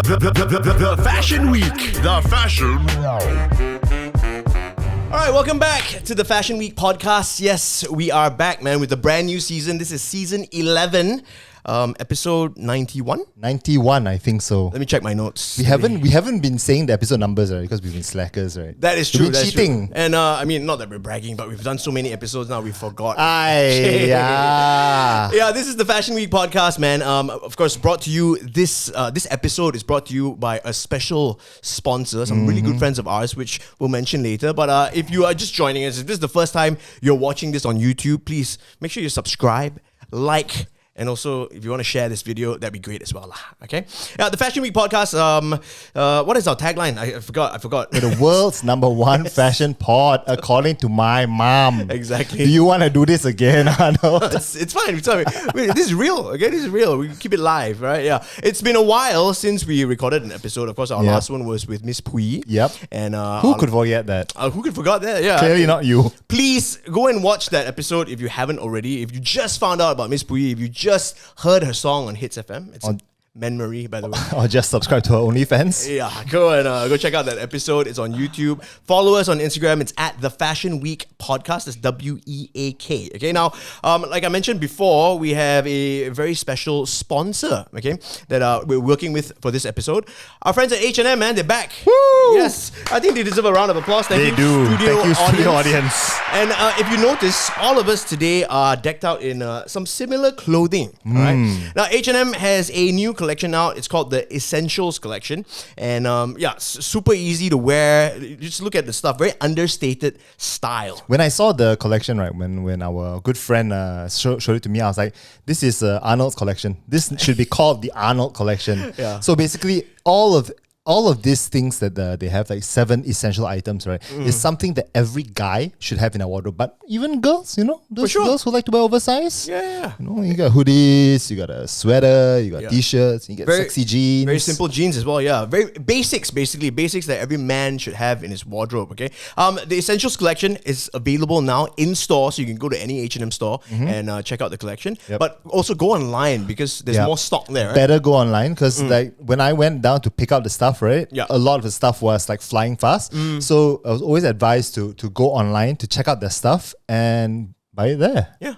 The Fashion Week. The Fashion. All right, welcome back to the Fashion Week podcast. Yes, we are back, man, with a brand new season. This is season 11, episode 91. 91, I think so. Let me check my notes. We haven't been saying the episode numbers, right? Because we've been slackers, right? That is true. We've been cheating. True. And I mean, not that we're bragging, but we've done so many episodes now, we forgot. Yeah. Yeah, this is the Fashion Week podcast, man. Of course, brought to you, this episode is brought to you by a special sponsor, some really good friends of ours, which we'll mention later. But if you are just joining us, if this is the first time you're watching this on YouTube, please make sure you subscribe, like, and also, if you want to share this video, that'd be great as well. Okay? The Fashion Week podcast, what is our tagline? I forgot. We're the world's number one fashion pod, according to my mom. Exactly. Do you want to do this again, Arnold? It's fine. Wait, this is real. Okay, this is real. We keep it live, right? Yeah. It's been a while since we recorded an episode. Of course, our last one was with Miss Pui. Yep. And who could forget that? Who could forget that? Yeah. Clearly not you. Please go and watch that episode if you haven't already. If you just found out about Miss Pui, if you just heard her song on Hits FM, it's Men Marie, by the way. Or just subscribe to her OnlyFans. Yeah, go check out that episode. It's on YouTube. Follow us on Instagram. It's at The Fashion Week Podcast. That's WEAK. Okay, now, like I mentioned before, we have a very special sponsor, okay, that we're working with for this episode. Our friends at H&M, man, they're back. Woo! Yes, I think they deserve a round of applause. Thank you, do. Thank you, studio audience. audience. And if you notice, all of us today are decked out in some similar clothing. All right. Now, H&M has a new collection out. It's called the Essentials collection, and super easy to wear. You just look at the stuff, very understated style. When I saw the collection, right, when our good friend showed it to me, I was like, this is Arnold's collection. This should be called the Arnold collection. Yeah. So basically, all of these things that they have, like 7 essential items, right, is something that every guy should have in their wardrobe. But even girls, those girls who like to wear oversized. Yeah. You got hoodies, you got a sweater, you got t-shirts, you get sexy jeans. Very simple jeans as well, yeah. Very basics that every man should have in his wardrobe, okay? The Essentials collection is available now in store, so you can go to any H&M store and check out the collection. Yep. But also go online because there's more stock there, right? Better go online because like when I went down to pick up the stuff, right? Yeah. A lot of the stuff was like flying fast. So I was always advised to go online to check out their stuff and buy it there. Yeah.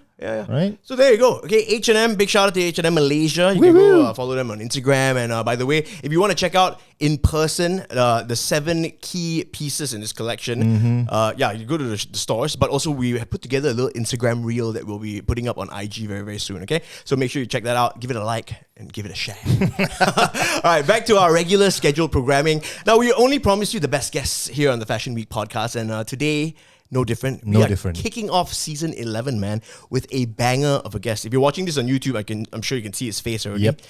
Right? So there you go. Okay, H&M, big shout out to H&M Malaysia. You can go follow them on Instagram. And by the way, if you want to check out in person the 7 key pieces in this collection, you go to the stores. But also we have put together a little Instagram reel that we'll be putting up on IG very, very soon. Okay, so make sure you check that out. Give it a like and give it a share. All right, back to our regular scheduled programming. Now, we only promised you the best guests here on the Fashion Week podcast. And today, no different. We are kicking off season 11, man, with a banger of a guest. If you're watching this on YouTube, I'm sure you can see his face already. Yep.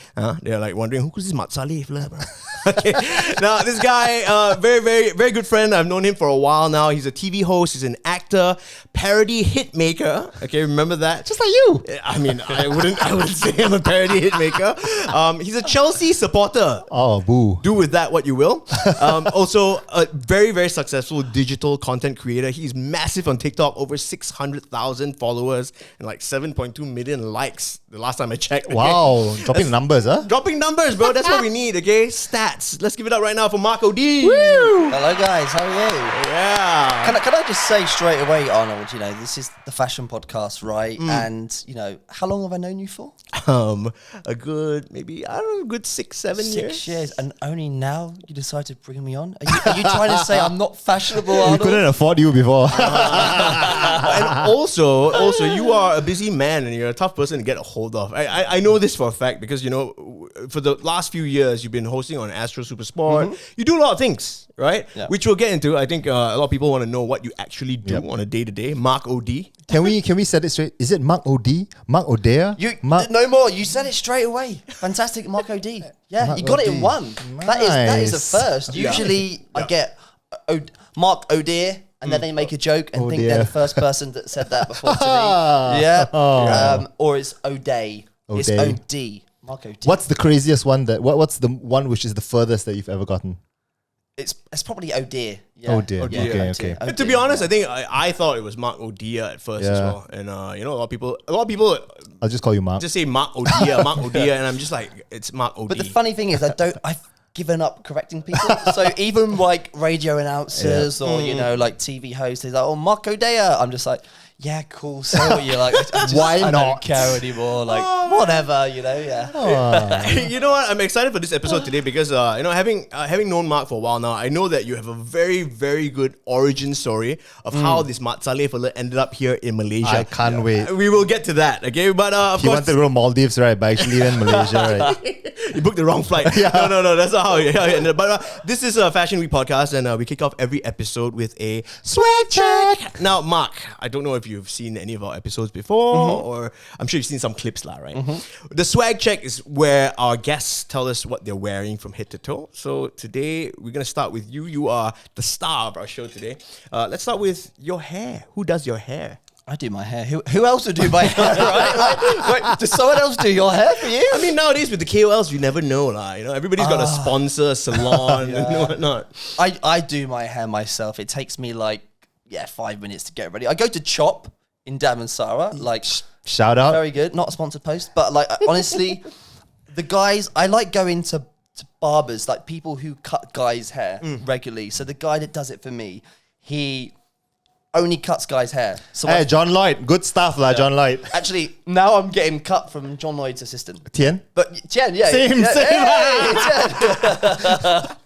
They're like wondering, who's this Mat Saleh fella, bro? Okay. Now, this guy, very, very, very good friend. I've known him for a while now. He's a TV host. He's an actor, parody hit maker. Okay, remember that? Just like you. I mean, I wouldn't say I'm a parody hit maker. He's a Chelsea supporter. Oh, boo. Do with that what you will. Also, a very, very successful digital content creator. He's massive on TikTok, over 600,000 followers and like 7.2 million likes the last time I checked. Okay? Wow, dropping numbers, huh? Dropping numbers, bro. That's what we need, okay? Stats. Let's give it up right now for Mark O'D. Woo! Hello guys, how are you? Yeah. Can I just say straight away, Arnold, this is the fashion podcast, right? And, how long have I known you for? A good, maybe, I don't know, good 6-7 years. 6 years, and only now you decided to bring me on? Are you trying to say I'm not fashionable, Arnold? We couldn't afford you before. And also, you are a busy man and you're a tough person to get a hold of. I know this for a fact because, for the last few years, you've been hosting on Astro Supersport. You do a lot of things, right? Yeah. Which we'll get into. I think a lot of people want to know what you actually do on a day-to-day. Mark O'D. Can we set it straight? Is it Mark O'D? Mark O'Dare? No more. You said it straight away. Fantastic, Mark O'D. Yeah, Mark you got it in O'D. one. Nice. That is a first. Usually I get Mark O'Dear, and then they make a joke and think they're the first person that said that before to me. Yeah. Or it's O'Day. It's O'D. Mark O'D. What's the craziest one what's the one which is the furthest that you've ever gotten? It's probably Oh Dear. Yeah. Oh Dear. Okay. And to be honest, I think I thought it was Mark O'Dear at first as well. And a lot of people I'll just call you Mark. Just say Mark O'Dear, Mark O'Dear, and I'm just like, it's Mark O'Dear. But the funny thing is, given up correcting people. So even like radio announcers or, you know, like TV hosts, they're like, oh, Mark O'Dea. I'm just like, yeah, cool. Say what you like. Why I not? don't care anymore. Like, whatever, you know, yeah. You know what? I'm excited for this episode today because you know, having known Mark for a while now, I know that you have a very, very good origin story of how this Mat Saleh fella ended up here in Malaysia. I can't wait. We will get to that, okay? But of He course, wanted to go to Maldives, right? But actually went Malaysia, right? you booked the wrong flight. No, that's not how it ended up. But this is a Fashion Week podcast, and we kick off every episode with a swag check. Now, Mark, I don't know if you've seen any of our episodes before, or I'm sure you've seen some clips, right? The swag check is where our guests tell us what they're wearing from head to toe. So today, we're going to start with you. You are the star of our show today. Let's start with your hair. Who does your hair? I do my hair. Who else would do my hair, right? Wait, does someone else do your hair for you? I mean, nowadays with the KOLs, you never know, You know, everybody's got a sponsor, a salon, and whatnot. I do my hair myself. It takes me 5 minutes to get ready. I go to Chop in Damansara, Shout out. very good. Not a sponsored post, but honestly, the guys, I like going to barbers, like people who cut guys' hair regularly. So the guy that does it for me, he only cuts guys' hair. So Hey, John Lloyd. Good stuff, John Lloyd. actually, now I'm getting cut from John Lloyd's assistant. Tien? But Tien, yeah. Same. Hey, Tien.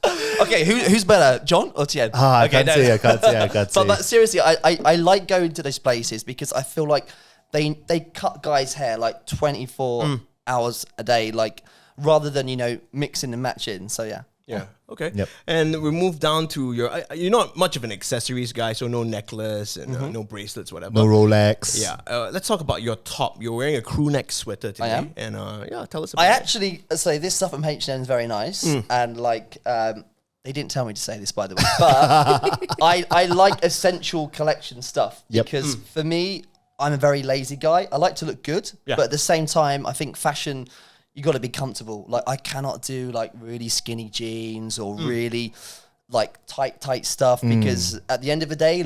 Okay, who's better, John or Tien? I Okay, can't say. But seriously, I like going to those places because I feel like they cut guys' hair 24 hours a day, rather than, you know, mixing and matching. So yeah. Yeah. Okay. Yep. And we move down to you're not much of an accessories guy, so no necklace and no bracelets, whatever. No Rolex. Yeah. Let's talk about your top. You're wearing a crew neck sweater today. I am. And tell us about I it. actually say this stuff from H&M is very nice, and they didn't tell me to say this, by the way, but I like essential collection stuff because for me, I'm a very lazy guy. I like to look good, but at the same time, I think fashion, you got to be comfortable. I cannot do really skinny jeans or really tight stuff because at the end of the day,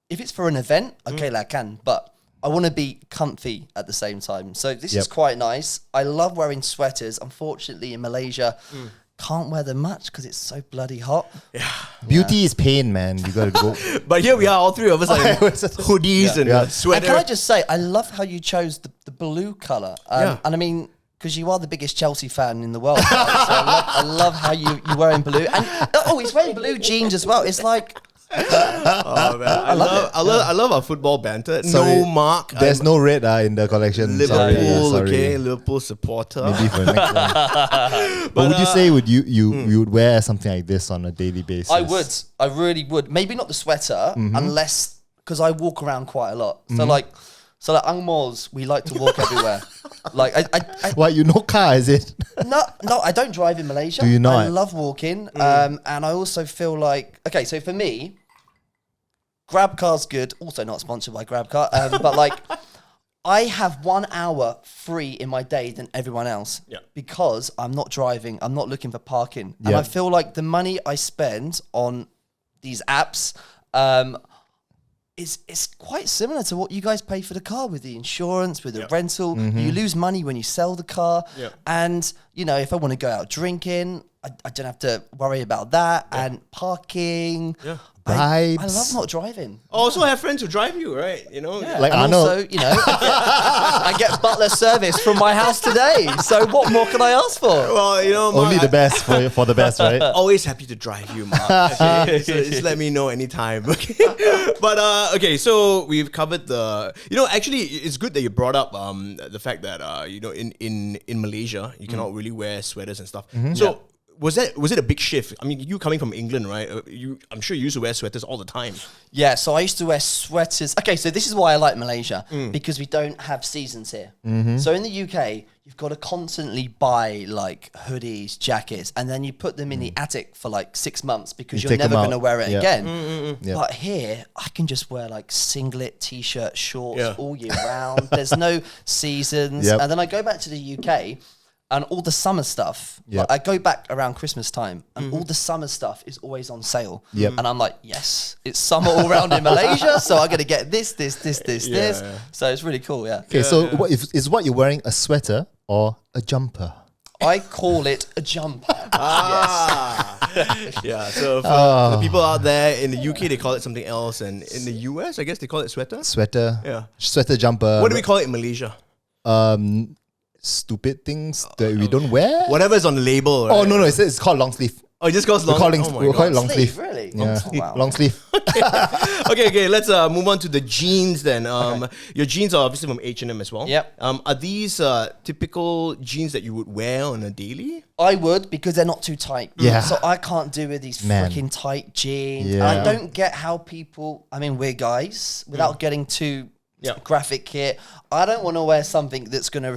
if it's for an event, okay, I can, but I want to be comfy at the same time. So this is quite nice. I love wearing sweaters. Unfortunately, in Malaysia, can't wear them much because it's so bloody hot. Beauty is pain, man. You gotta go. But here we are, all three of us, hoodies and sweater. And can I just say, I love how you chose the blue colour. And I mean, because you are the biggest Chelsea fan in the world. Right? So I love how you're wearing blue. And he's wearing blue jeans as well. It's like... Oh man, I love our football banter. Sorry, no Mark. There's no red in the collection. Liverpool, Sorry. okay, Liverpool supporter. Maybe for the next one. But would you say you would wear something like this on a daily basis? I would. I really would. Maybe not the sweater, unless... Because I walk around quite a lot. So Ang Mos, we like to walk everywhere. What, you no car, is it? No, I don't drive in Malaysia. Do you not? I love walking. And I also feel okay, so for me, GrabCar's good. Also not sponsored by GrabCar. But I have 1 hour free in my day than everyone else because I'm not driving. I'm not looking for parking. And I feel like the money I spend on these apps, it's quite similar to what you guys pay for the car with the insurance, with the rental. You lose money when you sell the car. And, you know, if I want to go out drinking, I don't have to worry about that. And parking. I love not driving. Also have friends who drive you, right? You know? Yeah. Like and Arnold. also, you know, I get butler service from my house today. So what more can I ask for? Well, you know, Mark, Only the best for the best, right? Always happy to drive you, Mark. Okay? So just let me know anytime. Okay. But okay, so we've covered actually it's good that you brought up the fact that in Malaysia you cannot really wear sweaters and stuff. So was it a big shift? I mean, you coming from England, right? I'm sure you used to wear sweaters all the time. Yeah, so I used to wear sweaters. Okay, so this is why I like Malaysia, because we don't have seasons here. So in the UK, you've got to constantly buy hoodies, jackets, and then you put them in the attic for 6 months because you're never going to wear it again. But here, I can just wear singlet, t-shirt, shorts all year round. There's no seasons. And then I go back to the UK, and all the summer stuff, I go back around Christmas time, and all the summer stuff is always on sale. And I'm like, yes, it's summer all around in Malaysia, so I'm going to get this. So it's really cool, Okay, so is what you're wearing a sweater or a jumper? I call it a jumper. Yeah, so for the people out there in the UK, they call it something else, and in the US, I guess they call it sweater. Sweater. Yeah. Sweater jumper. What do we call it in Malaysia? Stupid things that we don't wear? Whatever's on the label. Right? Oh, no, it's called long sleeve. Oh, it just goes long. We call it long sleeve. Really? Yeah, Oh, wow. long sleeve. Okay. Let's move on to the jeans then. Your jeans are obviously from H&M as well. Yep. Are these typical jeans that you would wear on a daily? I would, because they're not too tight. Yeah. So I can't do with these Man. freaking tight jeans. Yeah. And I don't get how people, I mean, we're guys, without getting too graphic here, I don't want to wear something that's going to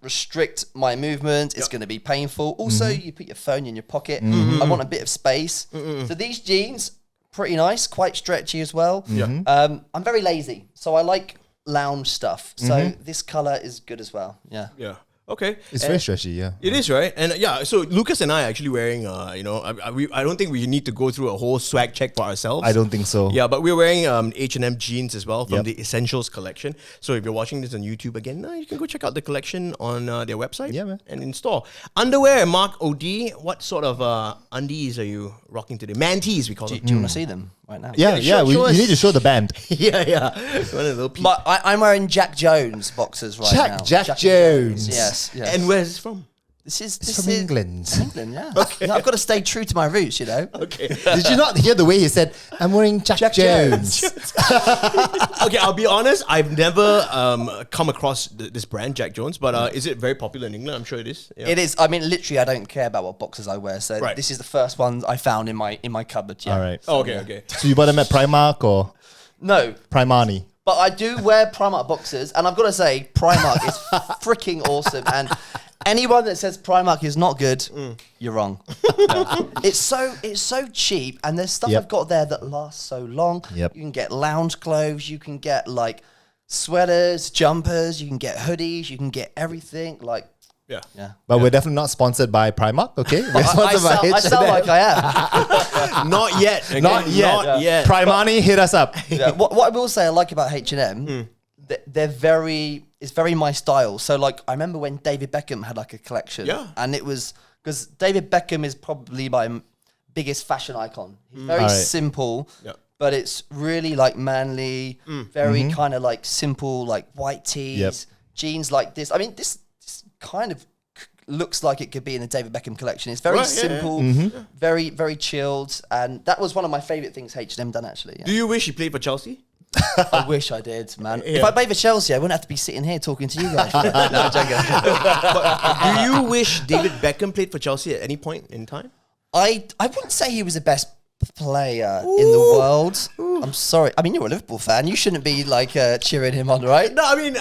restrict my movement. It's going to be painful. Also, you put your phone in your pocket. I want a bit of space. So these jeans, pretty nice, quite stretchy as well. I'm very lazy, so I like lounge stuff. So this color is good as well. Yeah. Yeah. Okay. It's very stretchy, yeah. It is, right? And so Lucas and I are actually wearing, I don't think we need to go through a whole swag check for ourselves. I don't think so. Yeah, but we're wearing H&M jeans as well from Yep. the Essentials collection. So if you're watching this on YouTube again, you can go check out the collection on their website and in store. Underwear, Mark OD, what sort of undies are you rocking today? Mantees, we call them. Do you want to see them right now? Yeah, show you us. need to show the band. Yeah. One of the little peep. But I'm wearing Jack Jones boxers right now. Jack Jones. Yes. And where's this from? This from England. England, yeah. Okay. I've got to stay true to my roots, you know. Okay. Did you not hear the way he said, I'm wearing Jack Jones? Okay, I'll be honest, I've never come across this brand, Jack Jones, but is it very popular in England? I'm sure it is. Yeah. It is. I mean, literally, I don't care about what boxers I wear. So Right. this is the first one I found in my cupboard. Yeah. All right. Oh, okay. So you bought them at Primark or No, Primani? but I do wear Primark boxers, and I've got to say, Primark is freaking awesome. And anyone that says Primark is not good, you're wrong. It's so cheap, and there's stuff Yep. I've got there that lasts so long. Yep. You can get lounge clothes, you can get like sweaters, jumpers, you can get hoodies, you can get everything. Like, Yeah. yeah. But we're definitely not sponsored by Primark, okay? We're I sponsored by sound H&M. like I am. Not yet. Okay? Not yet. Not yet. Primani, hit us up. Yeah. What I will say I like about H&M, it's very my style. So like I remember when David Beckham had like a collection, and it was because David Beckham is probably my biggest fashion icon. He's very Alright. simple, Yeah. but it's really like manly, very kind of like simple, like white tees, Yep. jeans like this. I mean, this kind of looks like it could be in the David Beckham collection. It's very Right, yeah, simple, very, very chilled, and that was one of my favorite things H&M done actually. Yeah. Do you wish you played for Chelsea? I wish I did, man. Yeah. If I played for Chelsea, I wouldn't have to be sitting here talking to you guys. No, I'm joking. Do you wish David Beckham played for Chelsea at any point in time? I wouldn't say he was the best player in the world. I'm sorry. I mean, you're a Liverpool fan. You shouldn't be like cheering him on, right? No, I mean,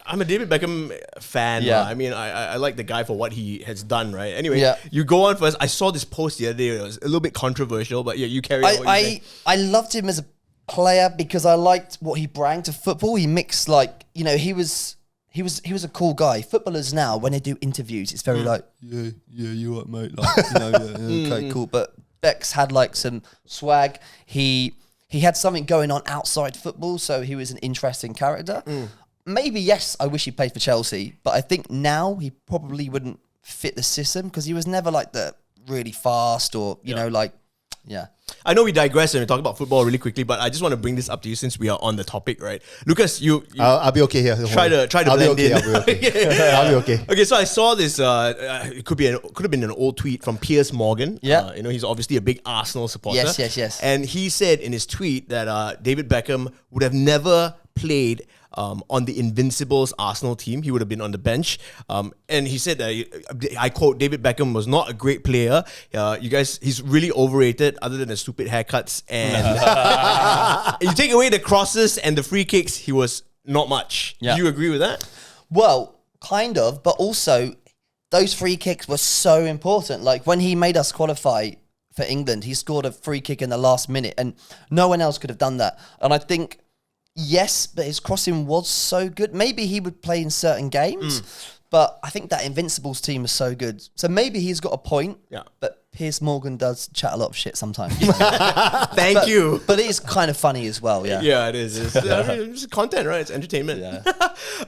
I'm a David Beckham fan. Yeah. I mean, I like the guy for what he has done, right? Anyway, Yeah. you go on first. I saw this post the other day. It was a little bit controversial, but yeah, you carry on. What you say. I loved him as a player because I liked what he brought to football. He mixed like, you know, he was a cool guy. Footballers now, when they do interviews, it's very like, yeah, you what, mate? Like, you know, okay, cool. But Bex had like some swag. He had something going on outside football, so he was an interesting character. Maybe, yes, I wish he played for Chelsea, but I think now he probably wouldn't fit the system because he was never like the really fast or, you know, like, yeah. I know we digress and we talk about football really quickly, but I just want to bring this up to you since we are on the topic, right? Lucas, you I'll be okay here. don't try worry. to I'll blend be okay, in. I'll be okay. I'll be okay. Okay, so I saw this. It could have been an old tweet from Piers Morgan. Yeah. You know, he's obviously a big Arsenal supporter. Yes. And he said in his tweet that David Beckham would have never played on the Invincibles Arsenal team. He would have been on the bench. And he said that, I quote, David Beckham was not a great player. You guys, he's really overrated other than the stupid haircuts. And you take away the crosses and the free kicks, he was not much. Yeah. Do you agree with that? Well, kind of, but also those free kicks were so important. Like when he made us qualify for England, he scored a free kick in the last minute and no one else could have done that. And I think, yes, but his crossing was so good. Maybe he would play in certain games, but I think that Invincibles team is so good. So maybe he's got a point, Yeah. but Piers Morgan does chat a lot of shit sometimes. Thank you. But it is kind of funny as well, yeah. Yeah, it is. It's content, right? It's entertainment.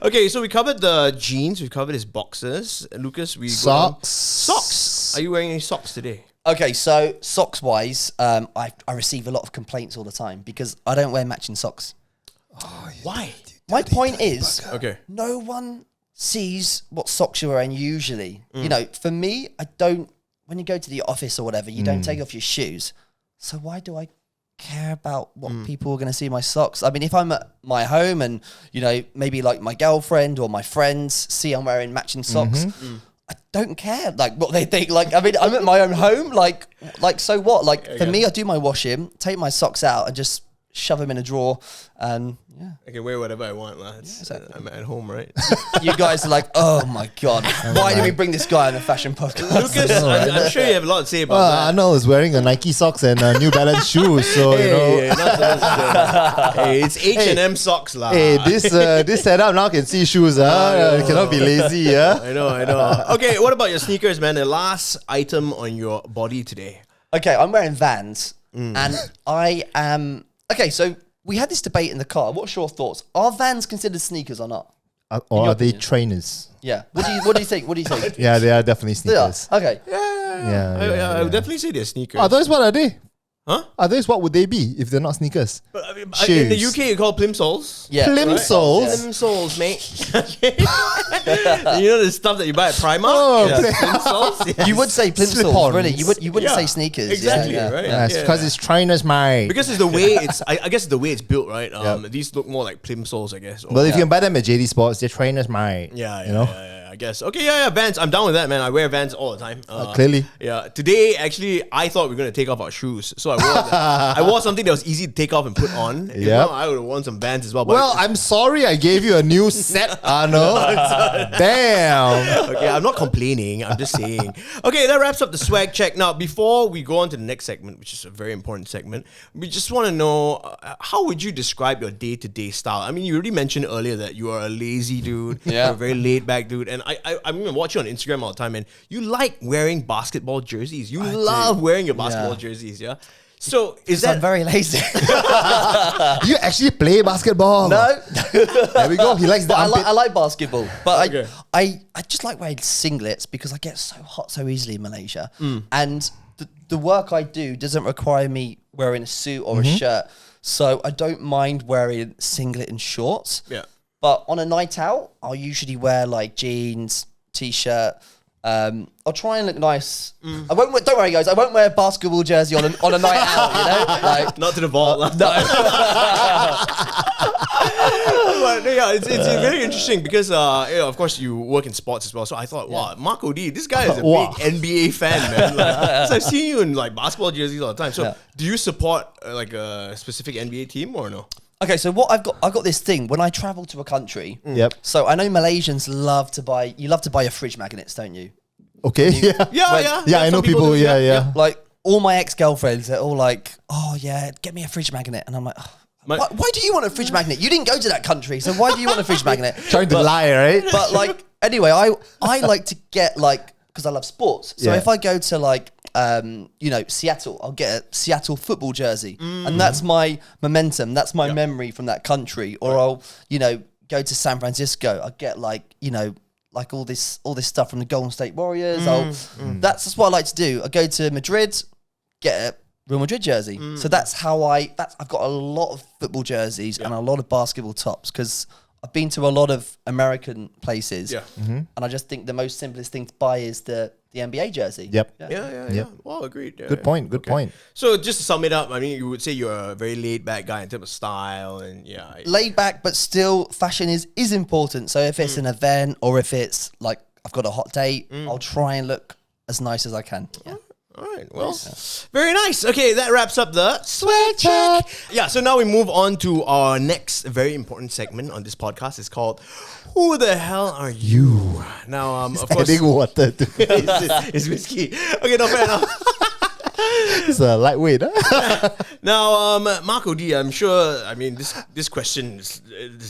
Okay, so we covered the jeans. We covered his boxers. Lucas, we Socks. Socks. Are you wearing any socks today? Okay, so socks wise, I receive a lot of complaints all the time because I don't wear matching socks. Why? My point is, Okay. no one sees what socks you're wearing usually. You know, for me, I don't, when you go to the office or whatever, you don't take off your shoes. So why do I care about what people are going to see in my socks? I mean, if I'm at my home and, you know, maybe like my girlfriend or my friends see I'm wearing matching socks, I don't care like what they think. Like, I mean, I'm at my own home. Like so what? Like for me, I do my washing, take my socks out and just shove them in a drawer and yeah. I can wear whatever I want, lads. I'm at home, right? You guys are like, oh my God, why did we bring this guy on the fashion podcast? Lucas, I'm sure you have a lot to say about that. Arnold is wearing a Nike socks and New Balance shoes, so you know. Hey, it's H&M socks, lah. Hey, this setup now can see shoes, cannot be lazy, yeah. I know. Okay, what about your sneakers, man? The last item on your body today. Okay, I'm wearing Vans and I am... Okay, so we had this debate in the car. What's your thoughts? Are Vans considered sneakers or not? Or are they trainers? Yeah. What do you think? What do you think? Yeah, they are definitely They are. sneakers. Okay. Yeah. I would definitely say they're sneakers. Otherwise, what are they? Huh? Otherwise, what would they be if they're not sneakers? But, I mean, Shoes. in the UK, you call plimsolls. Yeah. Plimsolls? Plimsolls, mate. You know the stuff that you buy at Primark? Oh, Plimsolls? Yeah. You would say plimsolls, Slip-ons. really. You wouldn't Yeah, say sneakers. exactly, Yeah. right? Yes, because it's trainers, mate. Because it's the way it's, I guess it's the way it's built, right? These look more like plimsolls, I guess. Or- Well, if you can buy them at JD Sports, they're trainers, mate. yeah, you know. I guess. Okay, yeah, Vans. I'm down with that, man. I wear Vans all the time. Clearly. Yeah. Today, actually, I thought we were gonna take off our shoes, so I wore something that was easy to take off and put on. If Yep. not, I would have worn some Vans as well. But Well, I'm sorry I gave you a new set, Arnold. Damn. okay, I'm not complaining. I'm just saying. Okay, that wraps up the swag check. Now, before we go on to the next segment, which is a very important segment, we just want to know how would you describe your day-to-day style? I mean, you already mentioned earlier that you are a lazy dude. Yeah. You're a very laid-back dude. And I'm going to watch you on Instagram all the time, and you like wearing basketball jerseys. You love wearing your basketball jerseys, yeah? So, is I'm that... very lazy. You actually play basketball? No. There we go. He likes the But armpit. I like basketball. But Okay. I just like wearing singlets because I get so hot so easily in Malaysia. And the work I do doesn't require me wearing a suit or a shirt. So I don't mind wearing singlet and shorts. Yeah. But on a night out, I'll usually wear like jeans, t-shirt. I'll try and look nice. I won't. Don't worry, guys. I won't wear a basketball jersey on a night out. You know, like Not to the vault. no. But yeah, it's very interesting because of course you work in sports as well. So I thought, wow, Marco D, this guy is a Wow. big NBA fan, man. Like, so I've seen you in like basketball jerseys all the time. So do you support like a specific NBA team or no? Okay, so what I've got this thing when I travel to a country. Yep. So I know Malaysians love to buy your fridge magnets, don't you? Okay. Yeah. Yeah, I know Some people. do, Yeah. Like all my ex-girlfriends, they're all like, "Oh yeah, get me a fridge magnet," and I'm like, why do you want a fridge magnet? You didn't go to that country, so why do you want a fridge magnet? Trying to lie, right? But like, anyway, I like to get like, because I love sports. So Yeah. if I go to like, Seattle, I'll get a Seattle football jersey, and that's my momentum. That's my memory from that country. Or I'll, go to San Francisco. I'll get like, like all this stuff from the Golden State Warriors. That's just what I like to do. I go to Madrid, get a Real Madrid jersey. So that's how I've got a lot of football jerseys and a lot of basketball tops because I've been to a lot of American places. Yeah. And I just think the most simplest thing to buy is the NBA jersey. Yep. Yeah. Well, agreed. Yeah, Good point. Good point. So just to sum it up, I mean, you would say you're a very laid back guy in terms of style and Laid back, but still fashion is important. So if it's an event or if it's like I've got a hot date, I'll try and look as nice as I can. Yeah. All right, well, very nice. Okay, that wraps up the swag check. Yeah, so now we move on to our next very important segment on this podcast. It's called Who the Hell Are You? Now, of course, Adding water to it's whiskey. Okay, no, fair enough. It's a lightweight. Huh? Now, Marco D, I'm sure. I mean, this question this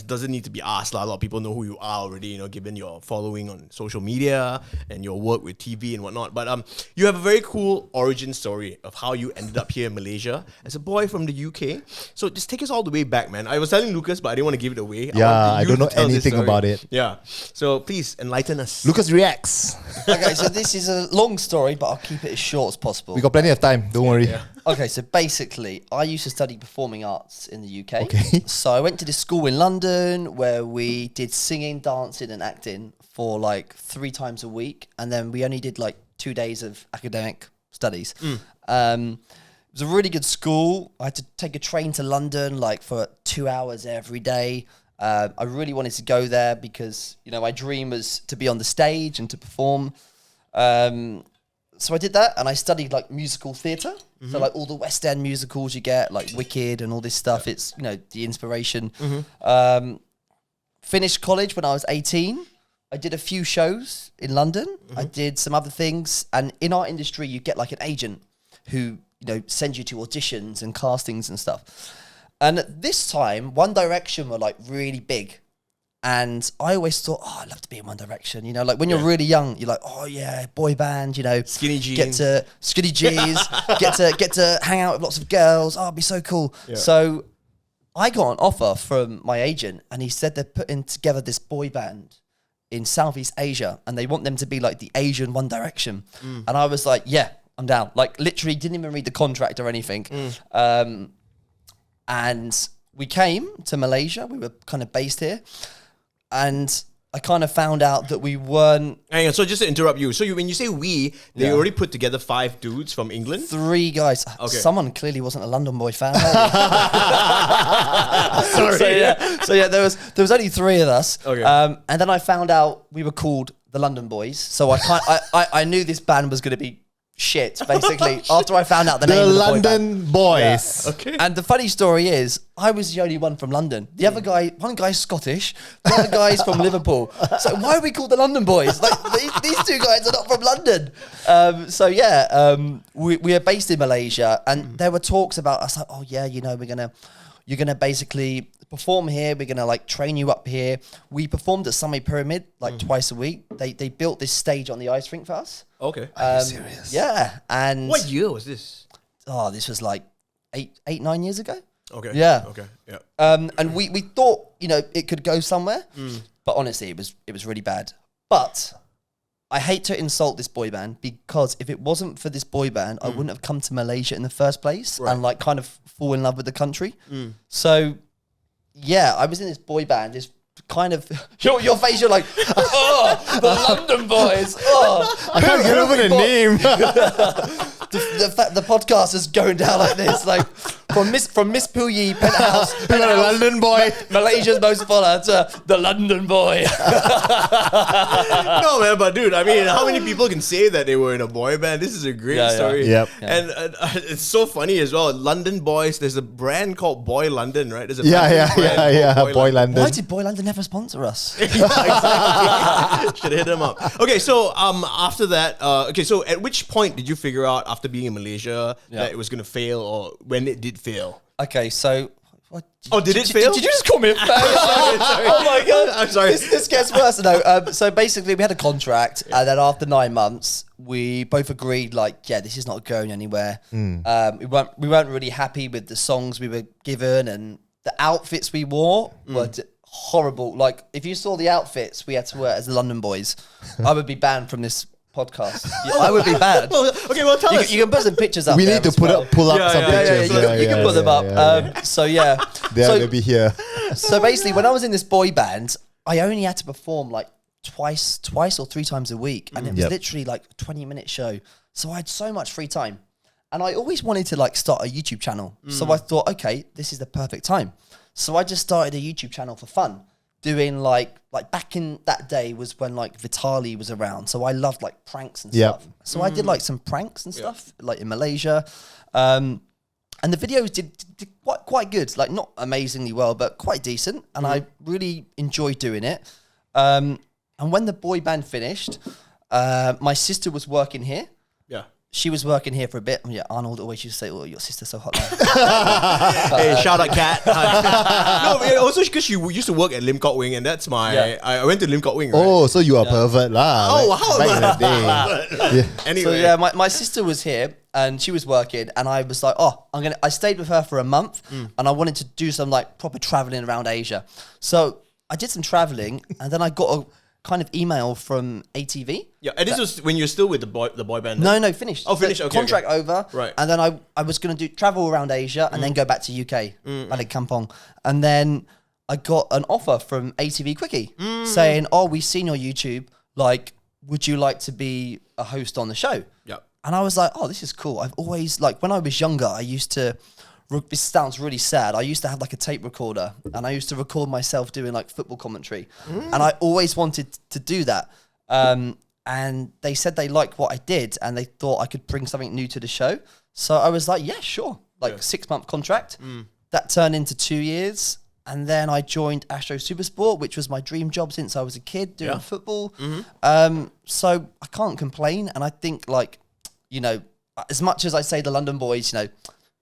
doesn't need to be asked. A lot of people know who you are already. Given your following on social media and your work with TV and whatnot. But you have a very cool origin story of how you ended up here in Malaysia as a boy from the UK. So just take us all the way back, man. I was telling Lucas, but I didn't want to give it away. I don't know anything about it. Yeah. So please enlighten us. Lucas reacts. Okay, so this is a long story, but I'll keep it as short as possible. We got plenty of time. Don't worry. Yeah. Okay, so basically, I used to study performing arts in the UK. Okay. So I went to this school in London where we did singing, dancing, and acting for like 3 times a week, and then we only did like 2 days of academic studies. It was a really good school. I had to take a train to London like for 2 hours every day. I really wanted to go there because my dream was to be on the stage and to perform. So I did that, and I studied like musical theatre. So like all the West End musicals you get, like Wicked and all this stuff. It's the inspiration. Finished college when I was 18. I did a few shows in London. I did some other things, and in our industry, you get like an agent who sends you to auditions and castings and stuff. And at this time, One Direction were like really big. And I always thought, I'd love to be in One Direction. Like when you're really young, you're like, oh yeah, boy band, Skinny jeans. Get to skinny jeans, get to hang out with lots of girls. Oh, it'd be so cool. Yeah. So I got an offer from my agent, and he said they're putting together this boy band in Southeast Asia, and they want them to be like the Asian One Direction. And I was like, yeah, I'm down. Like literally didn't even read the contract or anything. And we came to Malaysia. We were kind of based here. And I kind of found out that we weren't... Hang on, so just to interrupt you. So when you say they already put together 5 dudes from England? 3 guys. Okay. Someone clearly wasn't a London boy fan. Sorry. So there was only 3 of us. Okay. And then I found out we were called the London Boys. So I knew this band was going to be shit, basically, after I found out the name of the London Boys. Yeah. Okay. And the funny story is, I was the only one from London. The other guy, one guy's Scottish, the other guy's from Liverpool. So why are we called the London Boys? Like these 2 guys are not from London. We are based in Malaysia, and there were talks about us like, oh yeah, you're gonna basically perform here. We're gonna like train you up here. We performed at Sunway Pyramid like twice a week. They built this stage on the ice rink for us. Okay. Are you serious? Yeah. And What year was this? oh, this was like 9 years ago. Okay. Yeah. Okay. Yeah. And we thought, it could go somewhere, but honestly, it was really bad. But I hate to insult this boy band, because if it wasn't for this boy band, I wouldn't have come to Malaysia in the first place and like kind of fall in love with the country. So yeah, I was in this boy band, this kind of your face, you're like, oh, the London Boys. Oh, I can't get over the name. the podcast is going down like this, like from Miss Puyi penthouse, London boy, Malaysia's most follower, to the London boy. No, man, but dude, I mean, how many people can say that they were in a boy band? This is a great story. Yep. And it's so funny as well. London Boys, there's a brand called Boy London, right? There's a yeah. called Boy London. Why did Boy London never sponsor us? Yeah, exactly. Should hit him up. Okay, so after that, so at which point did you figure out after being in Malaysia that it was gonna fail, or when it did fail? Okay, so. What, did it fail? Did you just call me a fag? Sorry. Oh my god! I'm sorry. This gets worse. No. So basically, we had a contract, and then after 9 months, we both agreed, like, yeah, this is not going anywhere. We weren't really happy with the songs we were given, and the outfits we wore were horrible. Like, if you saw the outfits we had to wear as the London Boys, I would be banned from this podcast. I would be banned. Okay, well, tell us. You can put some pictures up. We there need to as well. pull up some pictures. You can put them up. So yeah, They'll be here. So basically, when I was in this boy band, I only had to perform like twice or 3 times a week, and it was literally like a 20-minute show. So I had so much free time, and I always wanted to like start a YouTube channel. So I thought, okay, this is the perfect time. So I just started a YouTube channel for fun, doing like back in that day was when like Vitali was around. So I loved like pranks and stuff. So I did like some pranks and stuff like in Malaysia. And the videos did quite good, like not amazingly well, but quite decent. And I really enjoyed doing it. And when the boy band finished, my sister was working here. Yeah. she was working here for a bit. Yeah, Arnold always used to say, "Oh, your sister's so hot now." Hey, shout out, Kat. No, but also because she used to work at Lim Kok Wing, and that's my. Yeah. I went to Lim Kok Wing. Right? Oh, so you are a pervert lah. Oh, like, how back in the day. Yeah. Anyway, So yeah, my sister was here and she was working, and I was like, oh, I stayed with her for a month, and I wanted to do some like proper traveling around Asia. So I did some traveling, and then I got a kind of email from ATV. yeah, and this was when you're still with the boy band. No, finished. Oh, finished. So Okay, contract over. Right. And then I was going to travel around Asia and then go back to UK, Balik Kampong. And then I got an offer from ATV Quickie saying, oh, we've seen your YouTube. Like, would you like to be a host on the show? Yeah. And I was like, oh, this is cool. I've always, like, when I was younger, I used to, this sounds really sad. I used to have like a tape recorder and I used to record myself doing like football commentary. And I always wanted to do that. And they said they liked what I did and they thought I could bring something new to the show. So I was like, yeah, sure. Like 6-month contract. That turned into 2 years. And then I joined Astro Supersport, which was my dream job since I was a kid doing football. So I can't complain. And I think, like, you know, as much as I say the London boys, you know,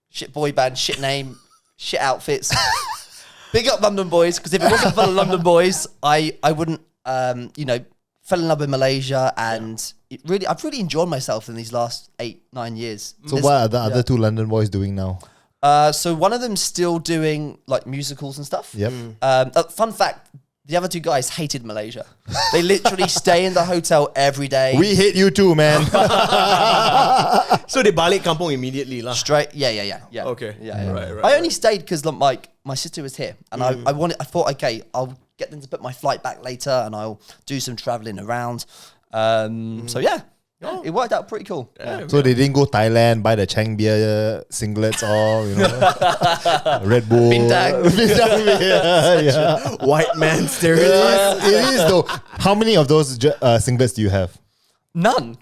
shit boy band, shit name, shit outfits, big up London boys, because if it wasn't for the London boys, I wouldn't, you know, fell in love with Malaysia, and I've really enjoyed myself in these last 8-9 years. So what are the other two London boys doing now? So one of them's still doing like musicals and stuff. Yep. Fun fact, the other two guys hated Malaysia. They literally stay in the hotel every day. We hate you too, man. So they balik kampung immediately lah. Straight, yeah. Okay. Yeah. Right. I only stayed because my sister was here, and I thought, okay, I'll get them to put my flight back later, and I'll do some traveling around. So yeah. It worked out pretty cool. Yeah. So they didn't go Thailand, buy the Chang beer singlets or, you know, Red Bull. Bintang. Yeah. White man stereotype. It is though. How many of those singlets do you have? None.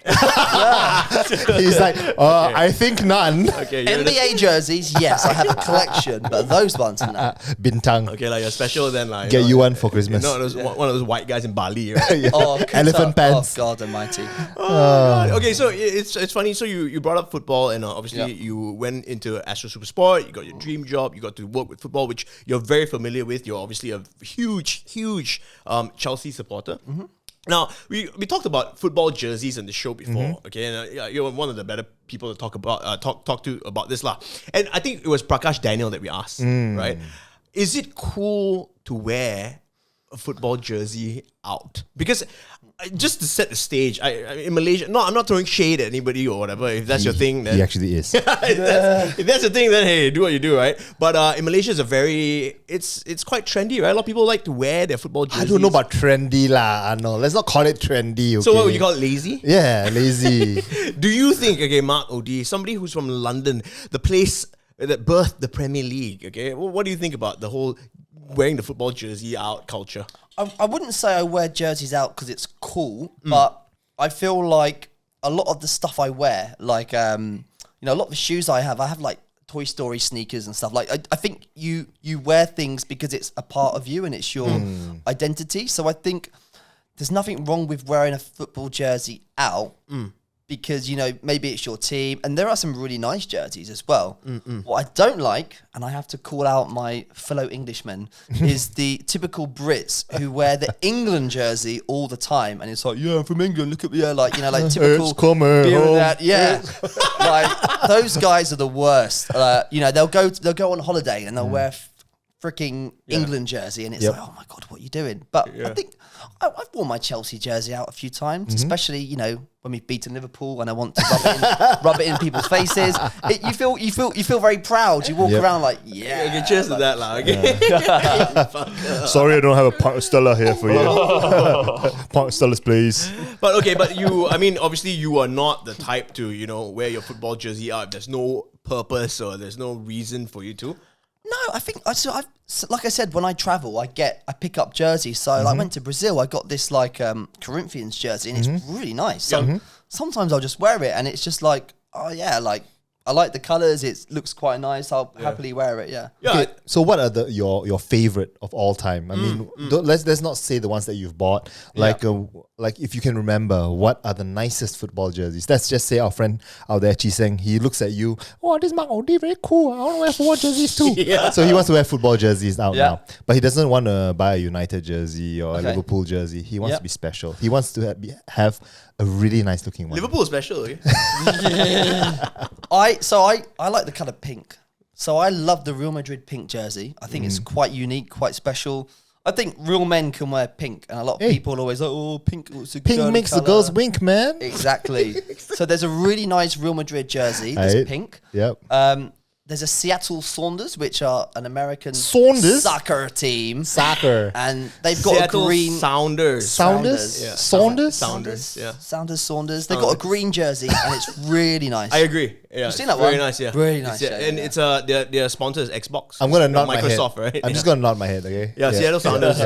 He's like, I think none. Okay. NBA jerseys, yes, I have a collection, but those ones, no. Bintang. Okay, like you're special then, like. Get you one for Christmas. You're not one of those white guys in Bali, right? Yeah. Oh, Elephant pants. Oh, God almighty. God. Okay, so it's funny. So you brought up football, and obviously you went into Astro Supersport. You got your dream job. You got to work with football, which you're very familiar with. You're obviously a huge Chelsea supporter. Now, we talked about football jerseys on the show before, okay? And you're one of the better people to talk to about this lah. And I think it was Prakash Daniel that we asked, right? Is it cool to wear a football jersey out? Because just to set the stage, in Malaysia, no, I'm not throwing shade at anybody or whatever. If that's your thing, then He actually is. if that's the thing, then hey, do what you do, right? But in Malaysia, it's quite trendy, right? A lot of people like to wear their football jerseys. I don't know about trendy lah. No, let's not call it trendy. Okay? So what would you call it, lazy? Yeah, lazy. Do you think, okay, Mark OD, somebody who's from London, the place that birthed the Premier League, okay, what do you think about the whole wearing the football jersey out culture? I wouldn't say I wear jerseys out because it's cool, but I feel like a lot of the stuff I wear, like, you know, a lot of the shoes I have like Toy Story sneakers and stuff. Like, I think you wear things because it's a part of you and it's your identity. So I think there's nothing wrong with wearing a football jersey out because, you know, maybe it's your team. And there are some really nice jerseys as well. What I don't like, and I have to call out my fellow Englishmen, is the typical Brits who wear the England jersey all the time. And it's like, yeah, I'm from England. Look at me. Yeah, like, you know, like typical. It's coming beer and home. that. Yeah. Like, those guys are the worst. You know, they'll go on holiday and they'll wear freaking England jersey. And it's like, oh my God, what are you doing? But I think I've worn my Chelsea jersey out a few times, especially, you know, when we've beaten Liverpool and I want to rub it in people's faces. You feel very proud. You walk around like, yeah. Okay, cheers to that, lah. Okay. Sorry, I don't have a Park Stella here for you. Park Stellas, please. But okay, but I mean, obviously you are not the type to, you know, wear your football jersey out if there's no purpose or there's no reason for you to. No, I think like I said, when I travel, I pick up jerseys. So I went to Brazil, I got this like Corinthians jersey, and it's really nice. So sometimes I'll just wear it, and it's just like, oh yeah, like I like the colors. It looks quite nice. I'll happily wear it. Yeah. Okay, so what are your favorite of all time? I mean, let's not say the ones that you've bought. Like like if you can remember, what are the nicest football jerseys? Let's just say our friend out there, Chiseng, he looks at you, oh, this Mark Odi, very cool. I want to wear football jerseys too. So he wants to wear football jerseys out now. But he doesn't want to buy a United jersey or a Liverpool jersey. He wants to be special. He wants to have a really nice looking one. Liverpool is special, okay? I like the colour pink. So I love the Real Madrid pink jersey. I think it's quite unique, quite special. I think real men can wear pink, and a lot of people always like, oh, pink. It's a Pink makes the girls wink, man. Exactly. So there's a really nice Real Madrid jersey that's pink. Yep. There's a Seattle Sounders, which are an American soccer team. And they've got Seattle a green... Sounders. Sounders? Yeah. Saunders? Yeah. Sounders. They've got a green jersey, and it's really nice. I agree. Yeah, You've seen that very one? nice, yeah. Really nice, And it's their sponsor is Xbox. I'm going to nod my head. Microsoft, right? I'm just going to nod my head, okay? Yeah, Seattle Sounders.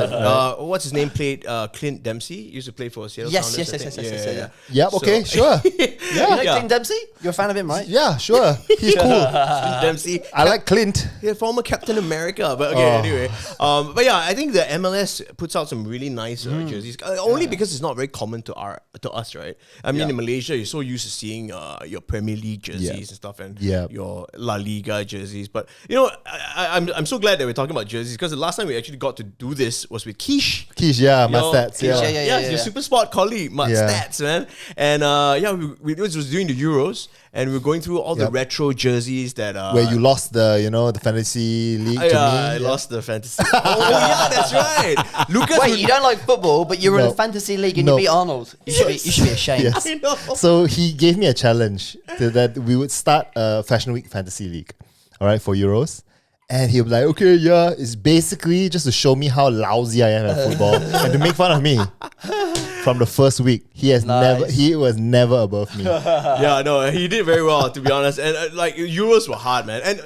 What's his name? Played Clint Dempsey. Used to play for Seattle Sounders. Yes. Yep, okay, sure. You like Clint Dempsey? You're a fan of him, right? Yeah, sure. He's cool. Clint Dempsey. I like Clint. Yeah, former Captain America. But okay, anyway. But yeah, I think the MLS puts out some really nice jerseys. Only because it's not very common to us, right? I mean, in Malaysia, you're so used to seeing your Premier League jerseys and stuff, and your La Liga jerseys. But you know, I'm so glad that we're talking about jerseys, because the last time we actually got to do this was with Quiche. Quiche, Stats. Yeah, your Supersport colleague, Stats, man. And we was doing the Euros, and we were going through all the retro jerseys that where you lost the fantasy league to me. I lost the fantasy. Oh yeah, that's right. Lucas, wait, you don't like football, but you're in a fantasy league and you beat Arnold. You should be ashamed. Yes. I know. So he gave me a challenge that we would start a Fashion Week fantasy league, all right, for Euros. And he'll be like, okay, it's basically just to show me how lousy I am at football and to make fun of me. From the first week, he was never above me. Yeah, no, he did very well, to be honest. And Euros were hard, man. And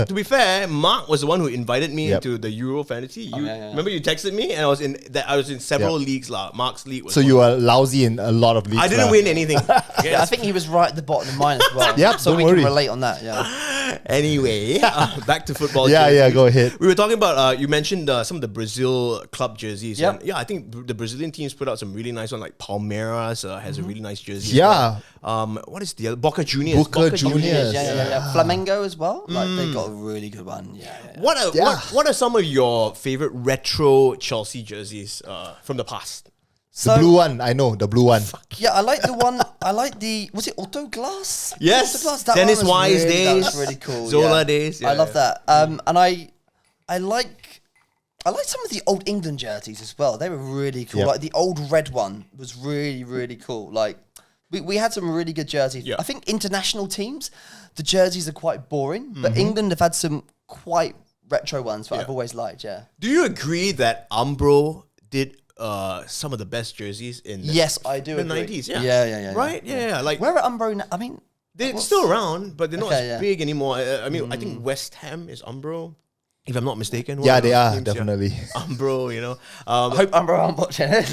to be fair, Mark was the one who invited me into the Euro fantasy. Remember you texted me, and I was in several leagues. Mark's league was. So you were lousy in a lot of leagues. I didn't win anything. Yeah, I think he was right at the bottom of mine as well. Yep, so we can relate on that. Yeah. Anyway, back to football. Yeah, go ahead. We were talking about you mentioned some of the Brazil club jerseys. Yep. And I think the Brazilian teams put out some really nice one. Like Palmeiras has a really nice jersey. Yeah. What is the other? Boca Juniors. Boca Juniors. Yeah. Flamengo as well. Like they got a really good one. Yeah. What are some of your favorite retro Chelsea jerseys from the past? The blue one, I know, the blue one. Yeah, I like the one. I like the. Was it Auto Glass? Yes. Auto Glass. That Dennis one was Wise really, days. That was really cool. Zola days. Yeah, I love that. And I like some of the old England jerseys as well. They were really cool. Yep. Like the old red one was really, really cool. Like we had some really good jerseys. Yeah. I think international teams, the jerseys are quite boring, but England have had some quite retro ones that I've always liked. Yeah. Do you agree that Umbro did some of the best jerseys in Yes, I do. the agree. 90s? Yeah. Yeah. Right? Yeah. Like Where are Umbro now? I mean, they're still around, but they're not Okay, as big anymore. I mean, I think West Ham is Umbro, if I'm not mistaken. Yeah, One of they those are, teams, definitely. Umbro, you know. I hope Umbro aren't watching it.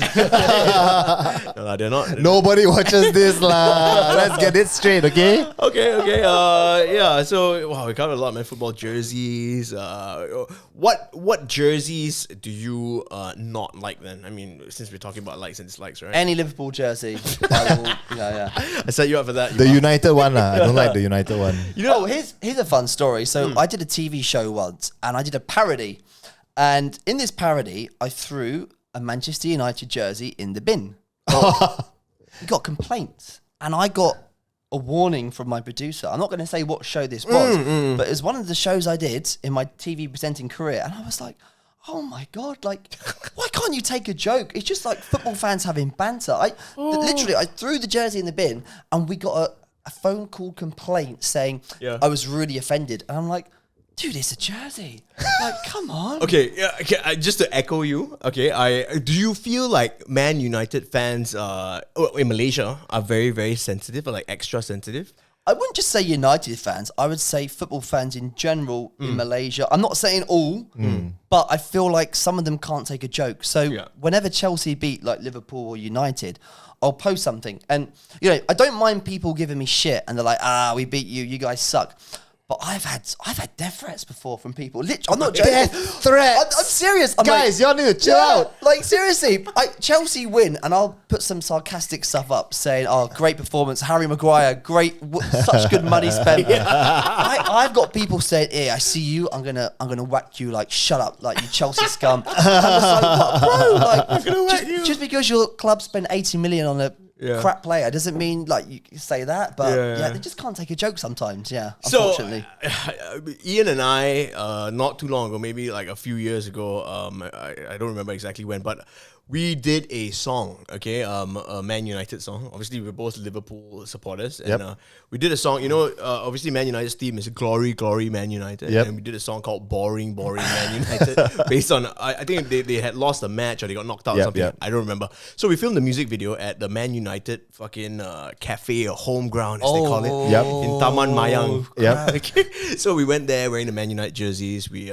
No, they're not. Nobody watches this, lah. Let's get it straight, okay? Okay. So we covered a lot, man. Football jerseys. What jerseys do you not like then? I mean, since we're talking about likes and dislikes, right? Any Liverpool jersey. Yeah. I set you up for that. The United one, I don't like the United one. You know, here's a fun story. So I did a TV show once, and I did a parody. And in this parody, I threw a Manchester United jersey in the bin. We got complaints, and I got a warning from my producer. I'm not going to say what show this was, but it was one of the shows I did in my TV presenting career, and I was like, oh my God, like, why can't you take a joke? It's just like football fans having banter. Literally, I threw the jersey in the bin, and we got a phone call complaint saying I was really offended. And I'm like, dude, it's a jersey. Like, come on. Okay, just to echo you, do you feel like Man United fans in Malaysia are very, very sensitive, or like extra sensitive? I wouldn't just say United fans. I would say football fans in general in Malaysia. I'm not saying all, but I feel like some of them can't take a joke. So whenever Chelsea beat like Liverpool or United, I'll post something. And, I don't mind people giving me shit and they're like, we beat you, you guys suck. But I've had death threats before from people. Literally, I'm not joking. Death threats. I'm serious. I'm Guys, y'all need to chill out. Like seriously, Chelsea win, and I'll put some sarcastic stuff up saying, "Oh, great performance, Harry Maguire, such good money spent." I've got people saying, "Hey, I see you. I'm gonna whack you. Like, shut up, like you Chelsea scum." I'm just like, bro, like, I'm gonna whack you. Just because your club spent 80 million on a crap player doesn't mean like you say that, but they just can't take a joke sometimes. Yeah, unfortunately. So Ian and I, not too long ago, maybe like a few years ago, I don't remember exactly when, but we did a song, okay, a Man United song. Obviously, we're both Liverpool supporters, and we did a song. You know, obviously, Man United's theme is "Glory, Glory, Man United," and we did a song called "Boring, Boring, Man United," based on I think they had lost a match or they got knocked out or something. I don't remember. So we filmed the music video at the Man United fucking cafe or home ground, as they call it, in Taman Mayang. Okay. So we went there wearing the Man United jerseys. We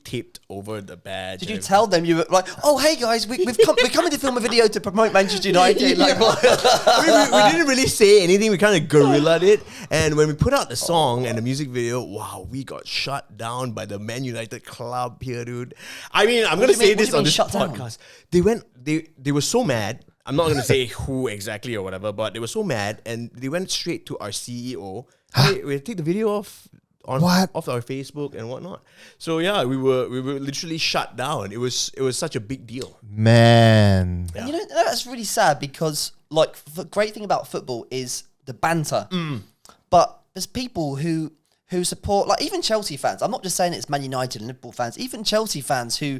taped over the badge. Did you tell them you were like, "Oh, hey guys, we're coming to film a video to promote Manchester United"? Like, we didn't really say anything. We kind of guerrillaed it. And when we put out the song and the music video, wow, we got shut down by the Man United club here, dude. I mean, I'm going to say this on this podcast. They were so mad. I'm not going to say who exactly or whatever, but they were so mad and they went straight to our CEO. Hey, we take the video off our Facebook and whatnot. So yeah, we were literally shut down. It was such a big deal. Man. And you know, that's really sad because like the great thing about football is the banter. But there's people who support, like even Chelsea fans. I'm not just saying it's Man United and Liverpool fans. Even Chelsea fans who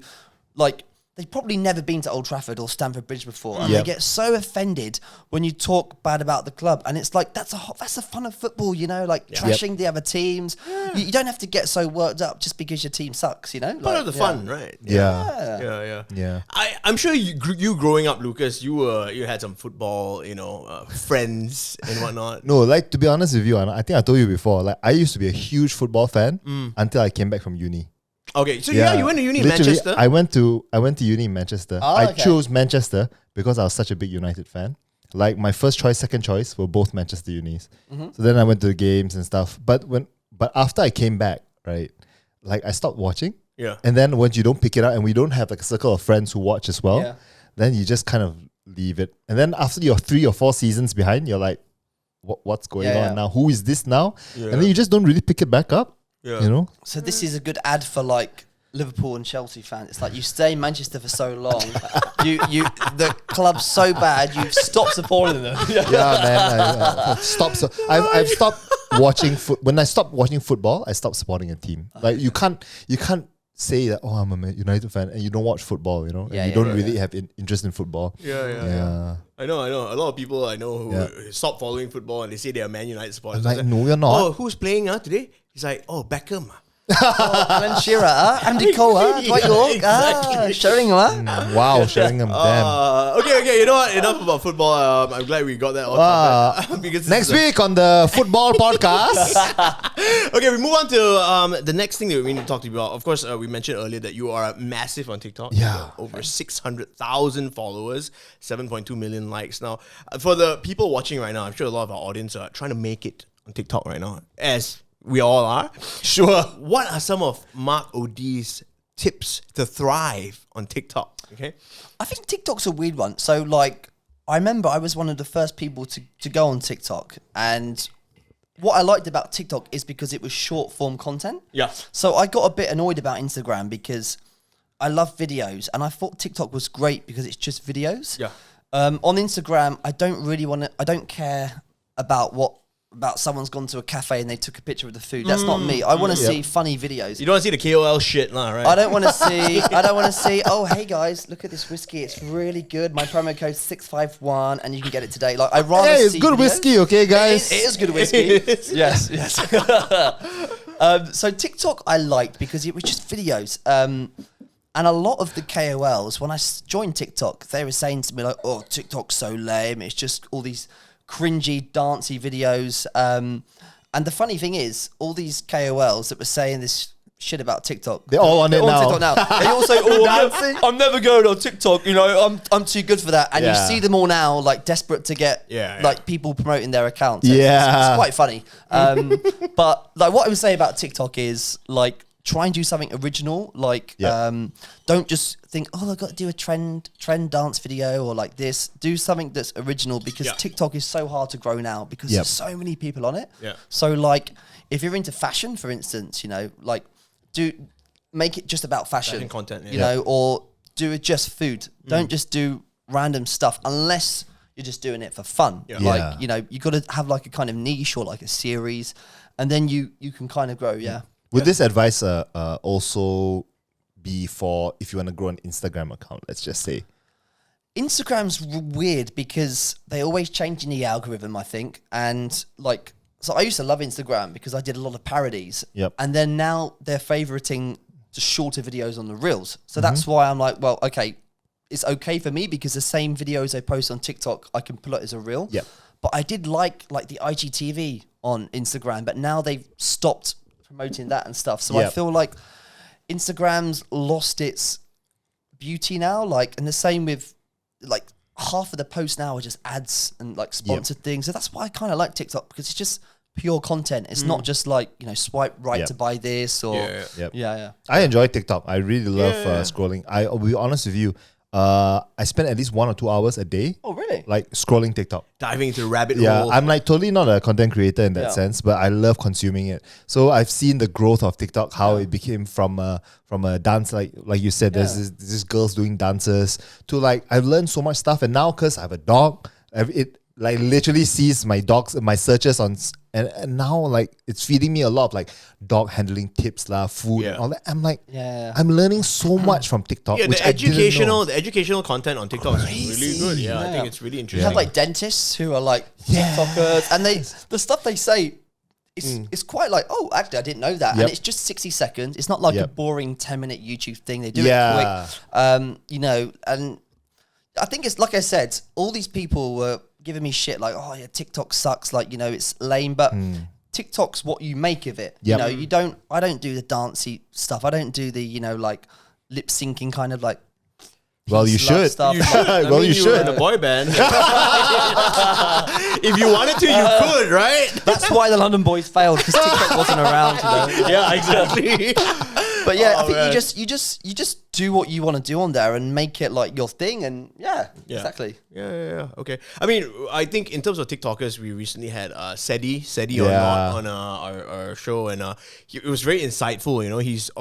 like they've probably never been to Old Trafford or Stamford Bridge before, and they get so offended when you talk bad about the club. And it's like that's the fun of football, you know, like trashing the other teams. You don't have to get so worked up just because your team sucks, you know. Part of the fun, right? Yeah. I'm sure you growing up, Lucas, you had some football, friends and whatnot. No, like to be honest with you, I think I told you before. Like I used to be a huge football fan until I came back from uni. Okay, so you went to uni in Manchester? I went to uni in Manchester. I chose Manchester because I was such a big United fan. Like my first choice, second choice were both Manchester unis. So then I went to the games and stuff. But after I came back, right, like I stopped watching. Yeah. And then once you don't pick it up and we don't have like a circle of friends who watch as well, then you just kind of leave it. And then after you're 3 or 4 seasons behind, you're like, what's going on now? Who is this now? Yeah. And then you just don't really pick it back up. Yeah. You know? So this is a good ad for like Liverpool and Chelsea fans. It's like you stay in Manchester for so long, the club's so bad, you've stopped supporting them. Man, I've stopped watching when I stopped watching football, I stopped supporting a team. Like you can't say that I'm a United fan and you don't watch football, you know, and you don't really have interest in football. Yeah. I know. A lot of people I know who stop following football and they say they are Man United supporters. I'm like, no, you're not. Oh, who's playing today? He's like, Beckham. Alan Shearer, Andy Cole, Dwight York, Sheringham. Wow, Sheringham, damn. Okay, you know what? Enough about football. I'm glad we got that on because next week on the football podcast. Okay, we move on to the next thing that we need to talk to you about. Of course, we mentioned earlier that you are massive on TikTok. Yeah. Over 600,000 followers, 7.2 million likes. Now, for the people watching right now, I'm sure a lot of our audience are trying to make it on TikTok right now, as we all are. Sure. What are some of Mark O'D's tips to thrive on TikTok? Okay. I think TikTok's a weird one. So, like, I remember I was one of the first people to go on TikTok. And what I liked about TikTok is because it was short form content. Yeah. So I got a bit annoyed about Instagram because I love videos. And I thought TikTok was great because it's just videos. Yeah. On Instagram, I don't care about someone's gone to a cafe and they took a picture of the food. That's not me. I want to see funny videos. You don't want to see the KOL shit, right? I don't want to see, oh, hey guys, look at this whiskey. It's really good. My promo code 651 and you can get it today. Like, I rather see it's good whiskey, okay, guys? It is good whiskey. Yes. So TikTok I liked because it was just videos. And a lot of the KOLs, when I joined TikTok, they were saying to me like, oh, TikTok's so lame. It's just all these cringy, dancey videos. And the funny thing is, all these KOLs that were saying this shit about TikTok. They're all on it now. TikTok now. They all say, I'm never going on TikTok. You know, I'm too good for that. And you see them all now, like desperate to get like people promoting their accounts. It's quite funny. But like what I would say about TikTok is like try and do something original. Like don't just think, oh, I've got to do a trend dance video or like this. Do something that's original because TikTok is so hard to grow now because there's so many people on it. So like if you're into fashion, for instance, you know, like make it just about fashion content, you know, or do it just food. Don't just do random stuff unless you're just doing it for fun. Like, you know, you got to have like a kind of niche or like a series, and then you can kind of grow. Would this advice also be for if you want to grow an Instagram account? Let's just say. Instagram's weird because they always changing the algorithm, I think. And like, so I used to love Instagram because I did a lot of parodies. And then now they're favoriting the shorter videos on the reels. So that's why I'm like, well, okay, it's okay for me because the same videos I post on TikTok, I can pull it as a reel. But I did like the IGTV on Instagram, but now they've stopped promoting that and stuff. So I feel like Instagram's lost its beauty now. Like, and the same with like half of the posts now are just ads and like sponsored things. So that's why I kind of like TikTok because it's just pure content. It's not just like, you know, swipe right to buy this or I enjoy TikTok. I really love scrolling. I'll be honest with you. I spend at least 1 or 2 hours a day. Oh, really? Like scrolling TikTok. Diving into the rabbit Yeah, hole. I'm like totally not a content creator in that sense, but I love consuming it. So I've seen the growth of TikTok, how it became from a dance, like you said, there's this girls doing dances to like, I've learned so much stuff. And now because I have a dog, it like literally sees my searches on, and now like it's feeding me a lot of like dog handling tips, food, and all that. I'm like, I'm learning so much from TikTok. Yeah, which the educational content on TikTok is really good. Yeah, I think it's really You interesting. have like dentists who are like TikTokers, and the stuff they say is quite like, oh, actually, I didn't know that. And it's just 60 seconds. It's not like a boring 10-minute YouTube thing. They do it quick. You know, and I think it's like I said, all these people were giving me shit like, oh yeah, TikTok sucks. Like, you know, it's lame, but TikTok's what you make of it. You know, I don't do the dancey stuff. I don't do the, you know, like lip syncing kind of like. Well, you should. Well, you should. Were in a boy band. If you wanted to, you could, right? That's why the London Boys failed because TikTok wasn't around. You know? Yeah, exactly. But yeah, I think you just do what you want to do on there and make it like your thing, and exactly. Yeah. Okay. I mean, I think in terms of TikTokers, we recently had Sedi on our show, and it was very insightful. You know, his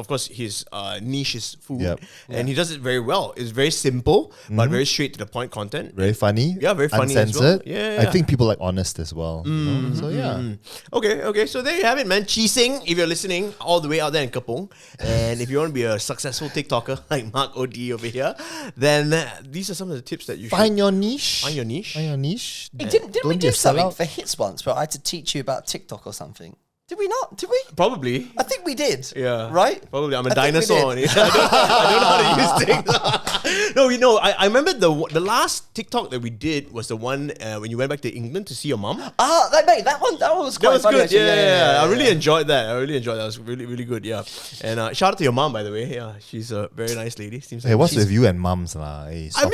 niche is food, and he does it very well. It's very simple, but very straight to the point content. Very funny. Yeah, very funny uncensored. as well. I think people like honest as well. You know? So Okay. So there you have it, man. Cheesing, if you're listening all the way out there in Kapong, and if you want to be a successful TikToker like Mark OD over here, then these are some of the tips that you find should your niche. Find your niche. Find your niche. Hey, didn't we Don't do just sell something out. for hits once where I had to teach you about TikTok or something? Did we not? Did we? Probably. I think we did. Yeah. Right? Probably. I'm a I think we dinosaur. did. I don't know how to use things. No, I remember the last TikTok that we did was the one when you went back to England to see your mom. That one was quite That was funny. good. Actually. Yeah. I really enjoyed that. That was really, really good. Yeah. And shout out to your mom, by the way. Yeah, she's a very nice lady. Seems Hey, like what's she's- with you and mums lah? Hey, stop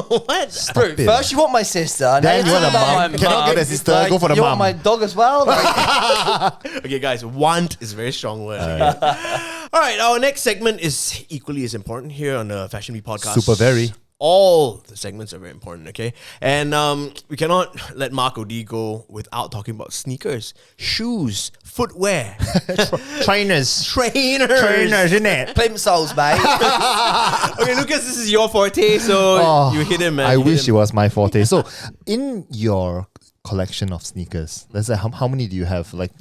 what? Bro, it, first you want my sister, and Then now you want a about mum. my Cannot mum. get a sister, Like, go for the you mum. want my dog as well? Like, Okay, guys, want is a very strong word. All right, our next segment is equally as important here on the Fashion Week podcast. Super very. All the segments are very important, okay? And we cannot let Mark OD go without talking about sneakers, shoes, footwear, Trainers. trainers. Isn't it? plimp soles, mate. Okay, Lucas, this is your forte, so you hit him, man. I You hit wish it him. was my forte. So, in your collection of sneakers, let's say how many do you have like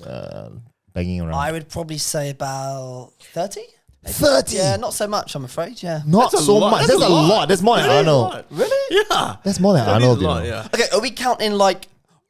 banging around? I would probably say about 30. 30. Yeah, not so much, I'm afraid. Yeah. Not That's a so lot. much. That's That's a a lot. lot. That's more than That is a Arnold. lot. Really? Yeah. That's more than That is Arnold. a You lot, know. yeah. Okay, are we counting like,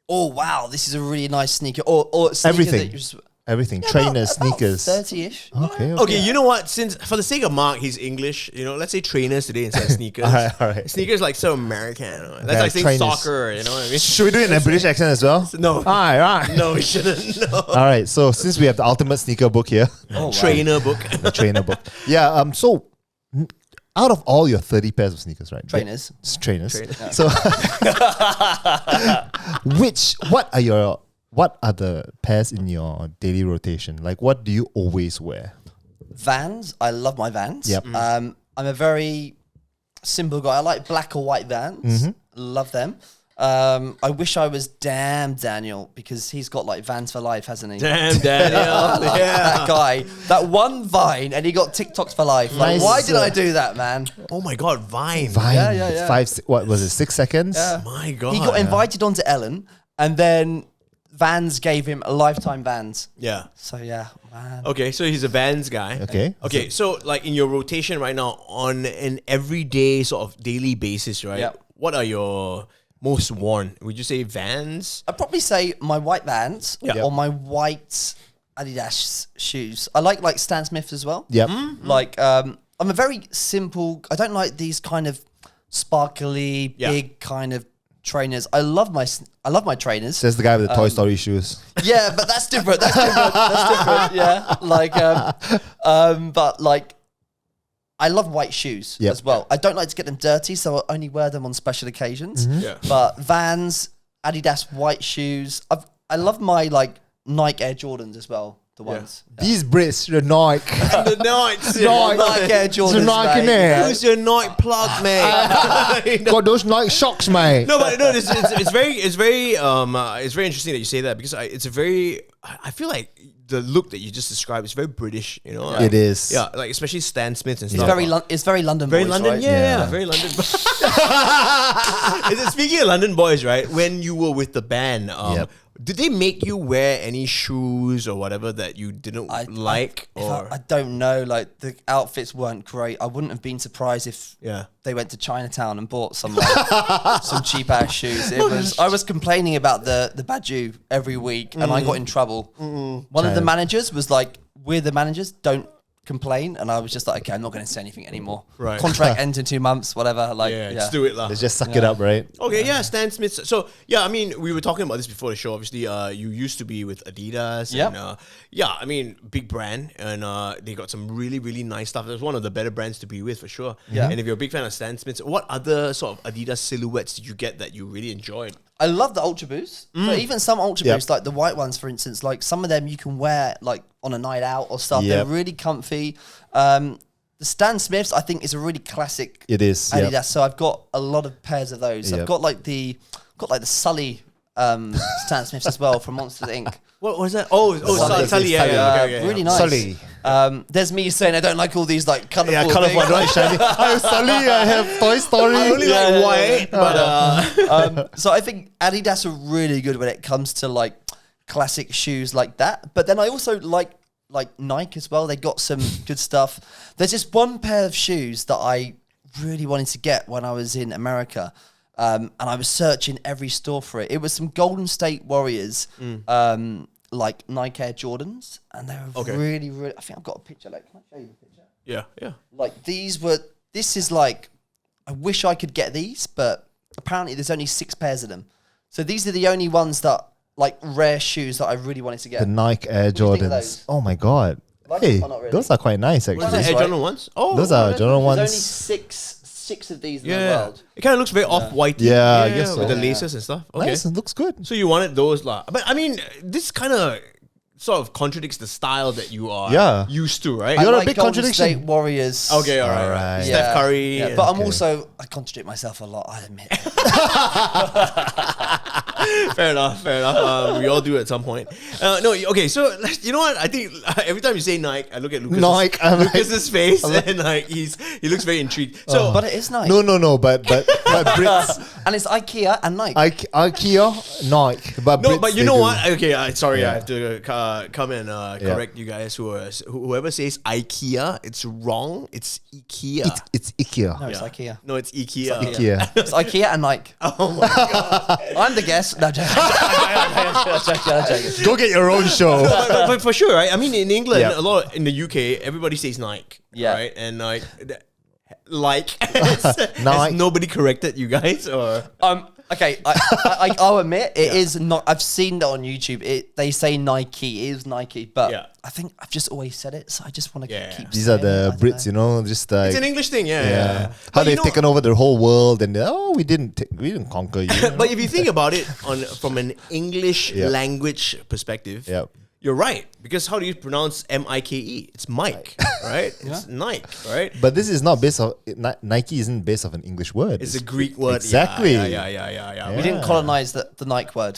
oh wow, this is a really nice sneaker, or sneaker Everything. that you just, everything. Trainers, sneakers. 30-ish. Okay. Okay, you know what? Since for the sake of Mark, he's English. Let's say trainers today instead of sneakers. All right. Sneakers like so American. That's Okay, like saying trainers. soccer. You know what I mean? Should we do it in a British accent as well? No. All right. No, we shouldn't. No. All right. So since we have the ultimate sneaker book here, Trainer book. the trainer book. Yeah. So out of all your 30 pairs of sneakers, right? Trainers. It's trainers. So what are the pairs in your daily rotation? Like, what do you always wear? Vans. I love my Vans. Yep. I'm a very simple guy. I like black or white Vans. Love them. I wish I was damn Daniel because he's got like Vans for life, hasn't he? Damn, Daniel. That guy, that one Vine, and he got TikToks for life. Like, Nice. why did I do that, man? Oh my God, Vine. Vine. Yeah. 6 seconds? Yeah. My God. He got invited onto Ellen, and then Vans gave him a lifetime Vans. Yeah. So yeah, man. Okay, so he's a Vans guy. Okay. Okay, so like in your rotation right now, on an everyday sort of daily basis, right? Yep. What are your most worn? Would you say Vans? I'd probably say my white Vans Yeah. or my white Adidas shoes. I like Stan Smiths as well. Yep. Like I'm a very simple. I don't like these kind of sparkly, Yeah. big kind of trainers. I love my trainers. Says the guy with the Toy Story shoes. Yeah, but that's different. That's different. Yeah, like but like. I love white shoes Yep. as well. I don't like to get them dirty, so I only wear them on special occasions. Yeah. But Vans, Adidas white shoes. I love my like Nike Air Jordans as well. The ones. These Brits, the Nike. The Nikes. Nike Air Jordans. Nike mate. there. Who's your Nike plug, mate? Got those Nike shocks, mate. No, but no, it's very interesting that you say that because I feel like the look that you just described is very British, you know. It is. Yeah, like especially Stan Smith and It's stuff. very London. Very boys, London, right? yeah, very London. Speaking of London boys, right? When you were with the band, Yep. did they make you wear any shoes or whatever that you didn't like? I don't know. Like the outfits weren't great. I wouldn't have been surprised if Yeah. they went to Chinatown and bought some like, some cheap ass shoes. I was complaining about the Baju every week, and I got in trouble. One of the managers was like, "We're the managers. Don't complain." And I was just like, "Okay, I'm not going to say anything anymore. Right. Contract ends in 2 months. Whatever. Like, Yeah, just do it, lah. They just suck it up, right? Okay, yeah, Stan Smith. So, yeah, I mean, we were talking about this before the show. Obviously, you used to be with Adidas. Yep. And, yeah, I mean, big brand. And they got some really, really nice stuff. That's one of the better brands to be with, for sure. Yeah. And if you're a big fan of Stan Smith, what other sort of Adidas silhouettes did you get that you really enjoyed? I love the Ultra Boosts. But even some Ultra Yep. Boosts, like the white ones, for instance, like some of them you can wear like on a night out or stuff. Yep. They're really comfy. The Stan Smiths, I think, is a really classic It is. Adidas. Yep. So I've got a lot of pairs of those. Yep. I've got like the Sully Stan Smiths as well from Monsters Inc. What was that? Oh, Sully. Sully, yeah, okay. Really nice. Sully. There's me saying I don't like all these like colourful Yeah, colourful. I things. don't like shiny. I'm Sully. I have Toy Story. I only Yeah, like yeah, white, but So I think Adidas are really good when it comes to like classic shoes like that. But then I also like Nike as well. They got some good stuff. There's just one pair of shoes that I really wanted to get when I was in America. And I was searching every store for it. It was some Golden State Warriors, like Nike Air Jordans. And they were really, really, I think I've got a picture. Like, can I show you the picture? yeah. Like this is like, I wish I could get these, but apparently there's only 6 pairs of them. So these are the only ones that, like rare shoes that I really wanted to get. The Nike Air do you think of Jordans. those? Oh my god. Like Hey, them or not really? those are quite nice Was actually. it Air right? Jordan ones? Oh, Those are Jordan There's only ones. six of these in the yeah. world. It kind of looks very off-white. Yeah, I guess so. with the Yeah. laces and stuff. Okay. Nice, it looks good. So you wanted those, lah. But I mean, this kind of sort of contradicts the style that you are Yeah. used to, right? You're I a like big Golden contradiction. State Warriors. Okay, all right. Alright. Steph Curry. Yeah, but I'm Okay. also, I contradict myself a lot, I admit. Fair enough. We all do at some point. No, okay. So you know what? I think every time you say Nike, I look at Lucas. Nike, I'm like- Lucas's face, and like he looks very intrigued. So, But it is nice. No, but Brits And it's IKEA and Nike. IKEA, Nike. But No, Brits, but you they know do. what? Okay, sorry, Yeah. I have to come and correct you guys. Whoever says IKEA, it's wrong. It's IKEA. It's IKEA. No, it's IKEA. No, it's IKEA. IKEA. It's IKEA and Nike. Oh my god! I'm the guest. No, I'm joking. Go get your own show. but for sure, right? I mean, in England, Yeah. a lot in the UK, everybody says Nike, Yeah. right? And has nobody corrected you guys or? Okay, I'll admit it is not. I've seen that on YouTube. They say Nike, it is Nike, but Yeah. I think I've just always said it, so I just want to Yeah. keep. These are saying it. I the don't Brits, know. you know, just like It's an English thing, yeah. yeah. How But they've taken over the whole world, and we didn't conquer you. But if you think about it from an English Yeah. language perspective, Yeah. you're right. Because how do you pronounce Mike? It's Mike, right? It's Nike, right? But this is not based on Nike. Isn't based off an English word. It's a Greek word. Exactly. Yeah. We didn't colonize the Nike word.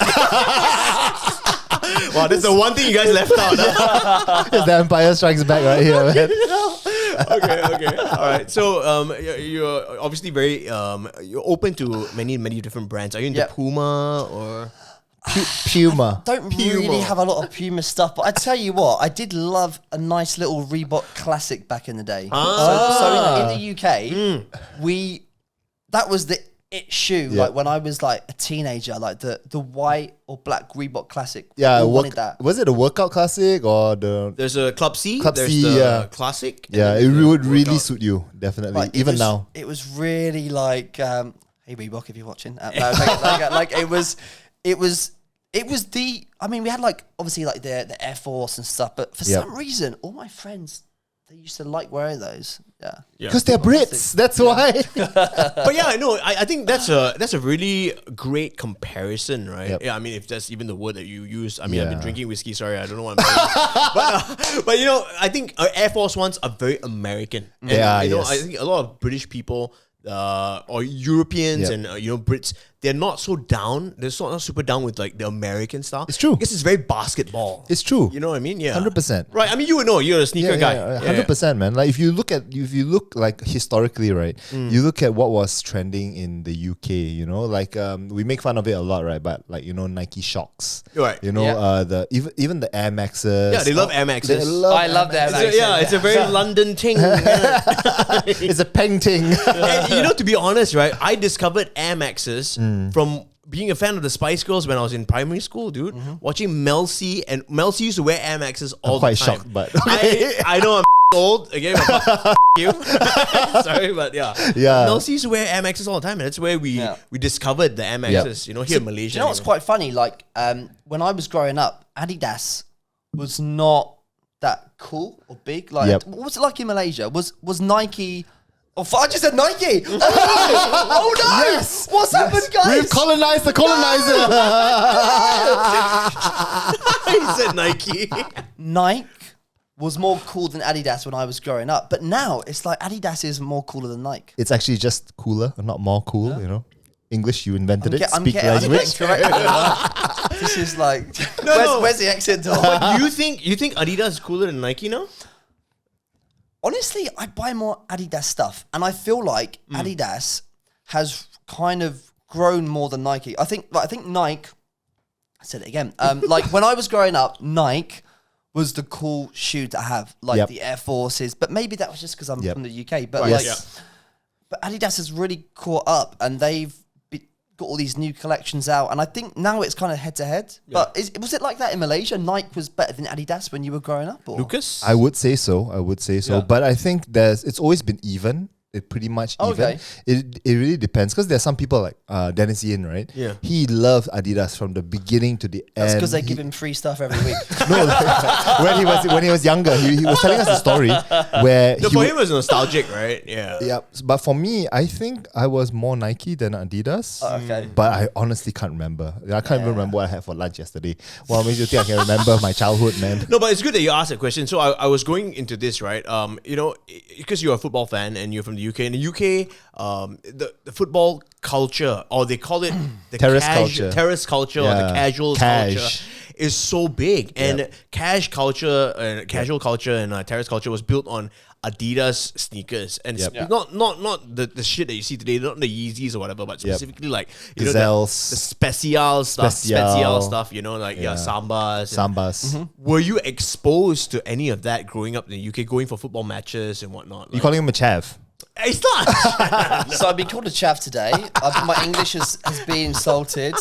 Wow, this is the one thing you guys left out. Huh? It's the Empire Strikes Back right here, man. Okay. All right. So, you're obviously very you're open to many different brands. Are you into Yep. Puma or? Puma. Don't really have a lot of Puma stuff, but I tell you what, I did love a nice little Reebok Classic back in the day. So in the UK, that was the it shoe. Yeah. Like when I was like a teenager, like the white or black Reebok Classic. Yeah, all wanted that. was it a workout classic or the? There's a Club C. Club there's C, the yeah. Classic. and Yeah, then it there's the would really workout. suit you definitely. Like, Even now. it was really like, hey Reebok, if you're watching, like it was the. I mean, we had like obviously like the Air Force and stuff, but for Yep. some reason, all my friends they used to like wearing those. Yeah. Yeah. Because they're Brits. That's why. But yeah, I know. I think that's a really great comparison, right? Yep. Yeah, I mean, if that's even the word that you use. I mean, I've been Yeah. drinking whiskey. Sorry, I don't know what I'm saying. but you know, I think Air Force Ones are very American. And, Yeah, you know, yes. I think a lot of British people or Europeans Yep. and Brits, they're not so down. They're not super down with like the American stuff. It's true. Because it's very basketball. It's true. You know what I mean? Yeah, 100%. Right. I mean, you would know. You're a sneaker guy. Yeah, 100%, man. Like if you look like historically, right? You look at what was trending in the UK. You know, like we make fun of it a lot, right? But like Nike Shocks. Right. You know, Yeah. even the Air Maxes. Yeah, they love Air Maxes. They love I love the Air Maxes. It's a very London thing. It's a painting. And you know, to be honest, right? I discovered Air Maxes from being a fan of the Spice Girls when I was in primary school, dude. Watching Mel C, and Mel C used to wear Air Maxes all quite the time. shocked, but I know I'm old again. But you, sorry, but yeah. Mel C used to wear Air Maxes all the time, and that's where we discovered the Air Maxes. You know, here in Malaysia. Do you know what's quite funny? Like when I was growing up, Adidas was not that cool or big. Like Yep. what was it like in Malaysia? Was Nike? Oh, I just said Nike. Oh no! Yes! What's happened, guys? We've colonized the colonizer. he said Nike. Nike was more cool than Adidas when I was growing up, but now it's like Adidas is more cooler than Nike. It's actually just cooler, not more cool. You know, English. You invented it. I'm Speak getting language. correct. This is like, no. where's the exit door? But you think Adidas is cooler than Nike now? Honestly, I buy more Adidas stuff, and I feel like Adidas has kind of grown more than Nike. I think Nike. I said it again. Like when I was growing up, Nike was the cool shoe to have, like Yep. the Air Forces. But maybe that was just because I'm Yep. from the UK. But Right, like, yeah. but Adidas has really caught up, and they've got all these new collections out, and I think now it's kind of head to head. But was it like that in Malaysia? Nike was better than Adidas when you were growing up, or Lucas? I would say so. Yeah. But I think it's always been even. It pretty much even. Okay. It really depends because there are some people like Dennis Yin, right? Yeah. He loved Adidas from the beginning to the end. that's because they He- give him free stuff every week. No, when he was younger, he was telling us a story where No, he for would- him it was nostalgic, right? Yeah. yeah, but for me, I think I was more Nike than Adidas. Okay. But I honestly can't remember. I can't even remember what I had for lunch yesterday. What makes you think I can remember my childhood, man? No, but it's good that you asked that question. So I was going into this, right? You know, because you're a football fan and you're from the UK. In the UK, the football culture, or they call it the Terrace culture. terrace culture, or Yeah. the casuals Cash. culture, is so big, and cash culture, casual culture, and terrace culture was built on Adidas sneakers, and not the shit that you see today, not the Yeezys or whatever, but specifically like you know the special stuff, you know, like Sambas. Were you exposed to any of that growing up in the UK, going for football matches and whatnot? You calling him a chav? It's not. So I've been called a chav today. My English has been insulted.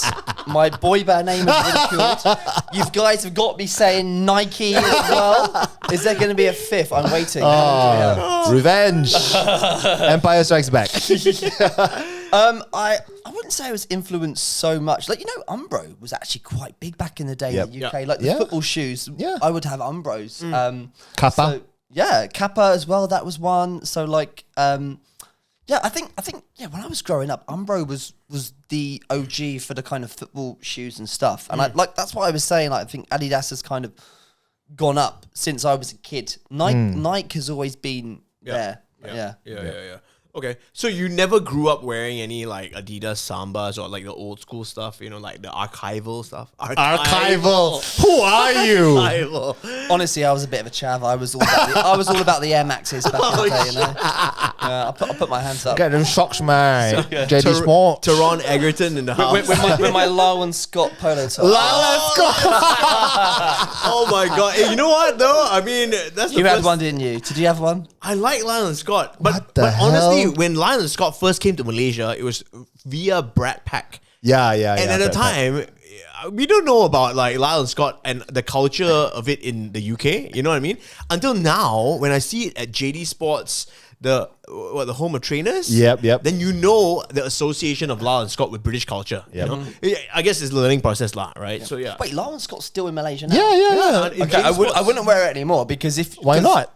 My boy band name is ridiculed. You guys have got me saying Nike as well. Is there going to be a fifth? I'm waiting. Revenge. Empire Strikes Back. I wouldn't say I was influenced so much. Like, you know, Umbro was actually quite big back in the day in the UK. Like the football shoes, I would have Umbros. Kappa. So, yeah, Kappa as well. That was one. So like, I think when I was growing up, Umbro was the OG for the kind of football shoes and stuff. And that's what I was saying. Like, I think Adidas has kind of gone up since I was a kid. Nike has always been there. Yeah. Okay, so you never grew up wearing any like Adidas Sambas or like the old school stuff, you know, like the archival stuff. Archival. Who are you? Archival. Honestly, I was a bit of a chav. I was all about the Air Maxes back in the day, you know. I put my hands up. Get them socks, man. JD Sport. Teron Egerton in the house. With my Lyle and Scott polo top. Lyle and Scott. Oh my god! Hey, you know what though? I mean, that's you had one, didn't you? Did you have one? I like Lyle and Scott, but hell? honestly, when Lyle and Scott first came to Malaysia, it was via Brat Pack. Yeah. And at the time, we don't know about like Lyle and Scott and the culture of it in the UK. You know what I mean? Until now, when I see it at JD Sports, the home of trainers. Yep. Then you know the association of Lyle and Scott with British culture. Yep. You know? I guess it's a learning process, right? So yeah. Wait, Lyle and Scott's still in Malaysia now? Yeah. Okay, I wouldn't wear it anymore because Why not?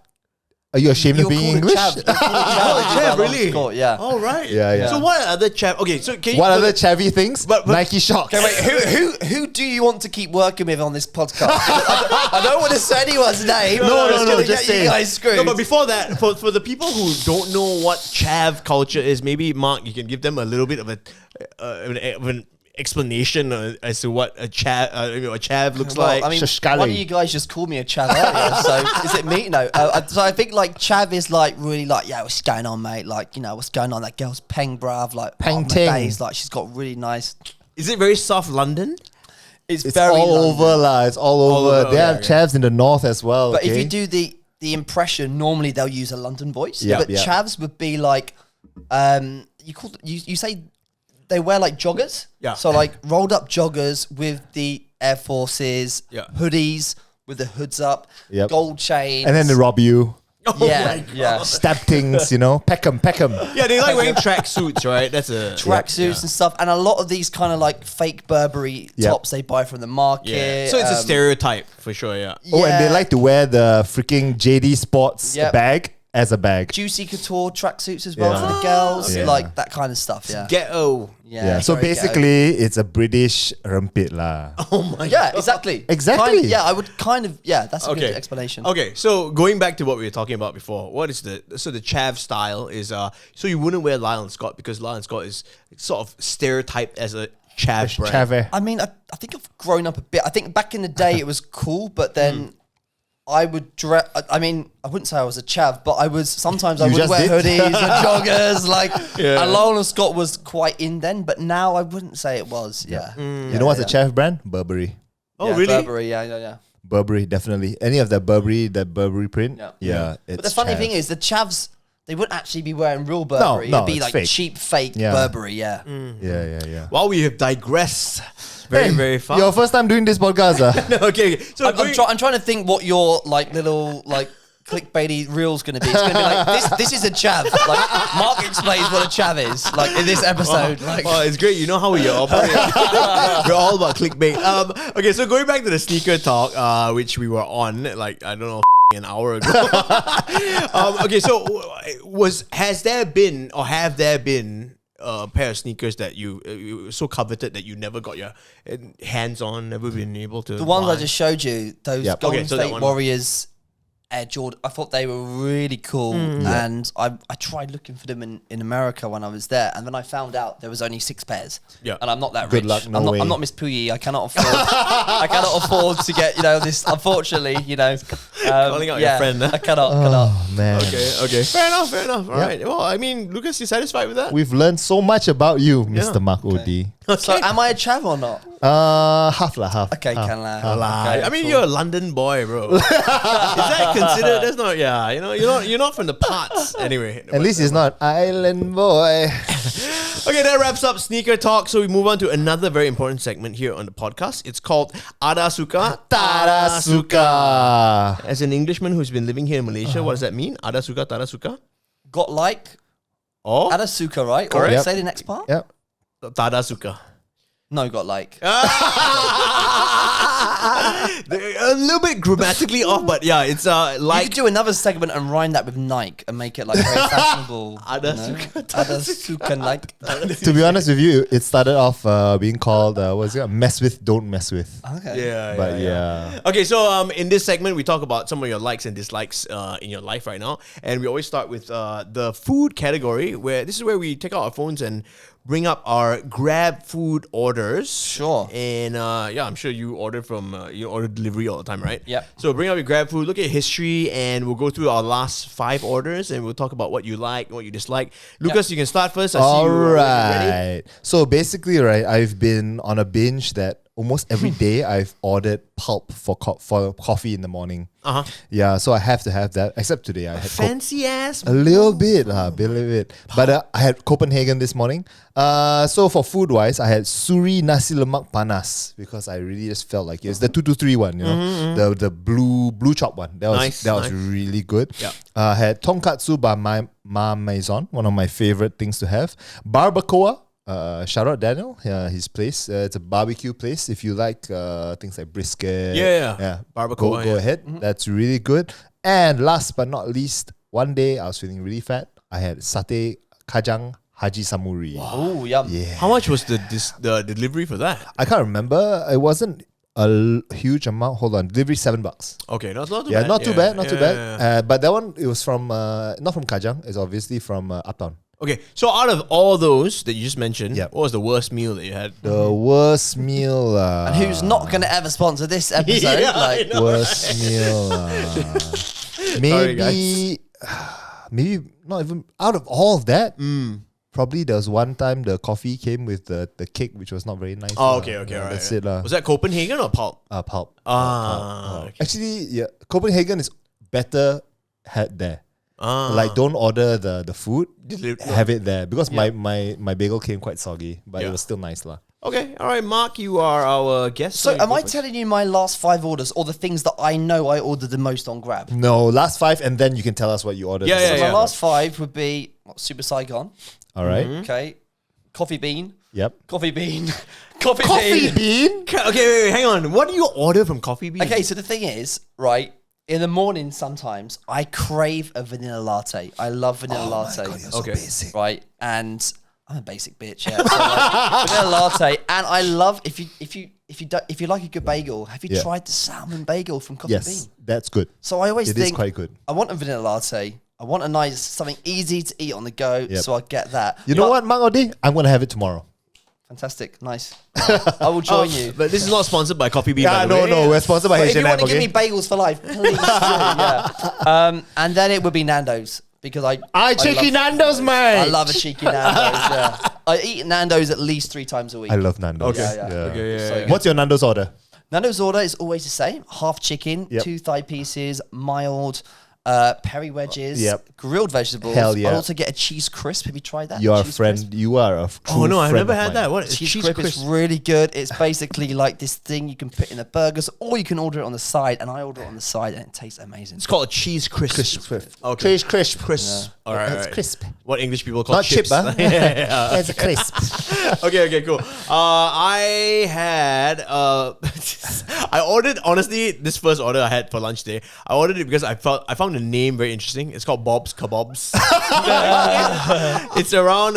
Are you ashamed of being English? Chav, really? Scott, yeah. All right. Yeah. So what other chav? Okay, so can you What other chavvy things? But- Nike shocks. Okay, wait. Who do you want to keep working with on this podcast? I don't want to say anyone's name. No, Just say. you guys screwed. No, but before that, for the people who don't know what chav culture is, maybe Mark, you can give them a little bit of an explanation as to what a chav looks like. I mean, Shashkali. one of you guys just called me a chav earlier, so is it me? No. So I think like chav is like really like, yeah, what's going on, mate? Like, you know, what's going on? That girl's peng, bruv. Like, Peng oh, my ting. days, like, she's got really nice. Is it very soft London? It's It's very all London. over, lah. It's all over. over, They have okay. chavs in the north as well. But if okay? you do the impression, normally they'll use a London voice. Yeah, But yeah. chavs would be like, you say they wear like joggers. Yeah. So like rolled up joggers with the Air Forces, Yeah. hoodies with the hoods up, Yep. gold chains. and then they rob you. yeah. Stab things, you know. Peckham. Yeah, they like wearing track suits, right? That's a Tracksuits and stuff, and a lot of these kind of like fake Burberry Yep. tops they buy from the market. Yeah. So it's a stereotype for sure. Yeah. Oh, and they Yeah. like to wear the freaking JD Sports Yep. bag as a bag. Juicy couture tracksuits as well Yeah. for the girls, Yeah. like that kind of stuff. Yeah, Ghetto. Yeah. So very ghetto. basically, it's a British rempit lah. Oh my Yeah, exactly. Exactly. Kind, I would kind of, that's a good explanation. Okay, so going back to what we were talking about before, what is the chav style is so you wouldn't wear Lyle and Scott because Lyle and Scott is sort of stereotyped as a chav brand. Chavy. I mean, I think I've grown up a bit. I think back in the day it was cool, but then I would dress. I mean, I wouldn't say I was a chav, but I was sometimes I You would just wear did? hoodies and joggers. Like, and Lyle and Scott was quite in then, but now I wouldn't say it was. Yeah. You know what's a chav brand? Burberry. Oh, Yeah, really? Burberry, yeah. Burberry, definitely. Any of that Burberry print? Yeah. Yeah. But the it's funny chav. thing is, the chavs, they wouldn't actually be wearing real Burberry. no, It'd be it's like fake. cheap, fake Yeah. Burberry, yeah. Yeah. While we have digressed very, Hey, very far. Your first time doing this podcast, okay, so I'm trying to think what your like little like clickbaity reel's going to be. It's going to be like this is a chav. Like Mark explains what a chav is. Like in this episode. Like Oh, it's great. You know how we operate. We're all about clickbait. Okay, so going back to the sneaker talk, which we were on, like I don't know, an hour ago. Okay, so have there been a pair of sneakers that you so coveted that you never got your hands on, never been able to? the ones buy? I just showed you, those Yep. Golden Okay, so that State one. Warriors Air Jordan. I thought they were really cool, and I tried looking for them in America when I was there, and then I found out there was only 6 pairs. Yeah. And I'm not that Good rich. luck, no way. I'm not Miss Puyi. I cannot afford. I cannot afford to get this. Unfortunately, Calling out your friend. I cannot. Oh man. Okay. Fair enough. All right. Well, I mean, Lucas, you satisfied with that? We've learned so much about you, Mr. Mark Odi. So, am I a chav or not? Half. Okay, can Lie. okay, I mean, cool. you're a London boy, bro. Is that considered? That's not. Yeah, you're not from the parts anyway. At least he's not island boy. Okay, that wraps up sneaker talk. So we move on to another very important segment here on the podcast. It's called Ada Suka, Tada suka. As an Englishman who's been living here in Malaysia, what does that mean? Ada Suka, Tada Suka? Got like Oh, Adasuka, right? Or Correct. say the next part. Yep. Tada Suka. No, got like. A little bit grammatically off, but yeah, it's You like could do another segment and rhyme that with Nike and make it like very fashionable. Adasuka, Adasuka Nike. To be honest with you, it started off being called mess with, don't mess with. Okay. Yeah, But yeah. yeah. Okay, so in this segment, we talk about some of your likes and dislikes in your life right now, and we always start with the food category, where this is where we take out our phones and bring up our Grab food orders. Sure. And I'm sure you order you order delivery all the time, right? Yep. So bring up your Grab food, look at history, and we'll go through our last 5 orders, and we'll talk about what you like, what you dislike. Lucas, you can start first. I see All you ready. right. So basically, right, I've been on a binge that almost every day I've ordered pulp for coffee in the morning. Uh-huh. Yeah, so I have to have that. Except today, I had Fancy ass. a little bit. But I had Copenhagen this morning. So for food wise, I had Suri Nasi Lemak Panas because I really just felt like it's the 223 one, the blue chop one. That was really good. Yeah. I had Tonkatsu by Ma Maison, one of my favorite things to have. Barbacoa. Shout out Daniel, his place. It's a barbecue place. If you like things like brisket, Barbacoa, go ahead. Mm-hmm. That's really good. And last but not least, one day I was feeling really fat. I had satay kajang Haji Samuri. Oh, yum. Yeah, How much was the delivery for that? I can't remember. It wasn't a huge amount. Hold on, delivery $7. Okay, that's not too Yeah, bad. not too bad, not too Yeah. bad. But that one, it was from not from Kajang. It's obviously from Uptown. Okay, so out of all those that you just mentioned, Yep. what was the worst meal that you had? The worst meal. And who's not going to ever sponsor this episode? Yeah, I like, know. Worst meal. Maybe not even out of all of that. Probably there was one time the coffee came with the cake, which was not very nice. Oh, okay, alright. That's it lah. Was that Copenhagen or Pulp? Pulp. Okay. Actually, yeah, Copenhagen is better had there. Like, don't order the food, have it there because my bagel came quite soggy, but it was still nice lah. Okay, all right, Mark, you are our guest. so you am go I first. telling you my last 5 orders or the things that I know I ordered the most on Grab? No, last 5, and then you can tell us what you ordered. Yeah, So yeah, my last 5 would be Super Saigon. All right. Okay. Coffee bean. Yep. Coffee bean. Coffee Coffee bean. bean. Okay, wait, hang on. What do you order from Coffee Bean? Okay, so the thing is, right, in the morning sometimes I crave a vanilla latte. I love vanilla latte. God, you're so Okay. basic. Right, and I'm a basic bitch, yeah. So like, vanilla latte, and I love if you like a good bagel, have you Yeah. tried the salmon bagel from Coffee Yes, Bean? that's good. So I always It is think quite good. I want a vanilla latte. I want a nice something easy to eat on the go, Yep. so I get that. You know what, Mang Odi? I'm gonna have it tomorrow. Fantastic, nice. I will join you. But this is not sponsored by Coffee Bean. by the way. We're sponsored by But if H&M. you want to Okay. give me bagels for life, please do. Yeah. And then it would be Nando's because I cheeky love- Nando's, mate. I love a cheeky Nando's. Yeah. I eat Nando's at least 3 times a week. I love Nando's. Okay. Yeah. Okay, yeah, So yeah. good. What's your Nando's order? Nando's order is always the same: half chicken, Yep. 2 thigh pieces, mild, peri wedges, Yep. grilled vegetables. Hell yeah. I'll also get a cheese crisp. Have you tried that? You are a Cheese friend. crisp? You are a true Oh no, I've friend never of had mine. that. What is Cheese crisp is really good. It's basically like this thing you can put in the burgers, or you can order it on the side. And I order it on the side, and it tastes amazing. It's called a cheese crisp. Okay. Cheese crisp. Crisp. All right, all It's right. crisp. What English people call Not chips. chip, huh? Yeah. It's a crisp. Okay, cool. I had I ordered, honestly, this first order I had for lunch today. I ordered it because I found the name very interesting. It's called Bob's Kebabs. It's around,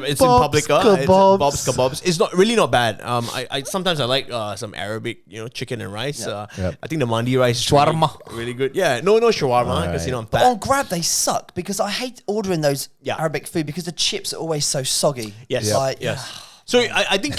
it's in Publica. It's Bob's Kebabs. It's not bad. I sometimes I like some Arabic, chicken and rice. I think the mandi rice is Shawarma. really good. Yeah, no shawarma because I'm But fat. on Grab, they suck because I hate ordering those Arabic food because the chips are always so soggy. Yes, yes. So I think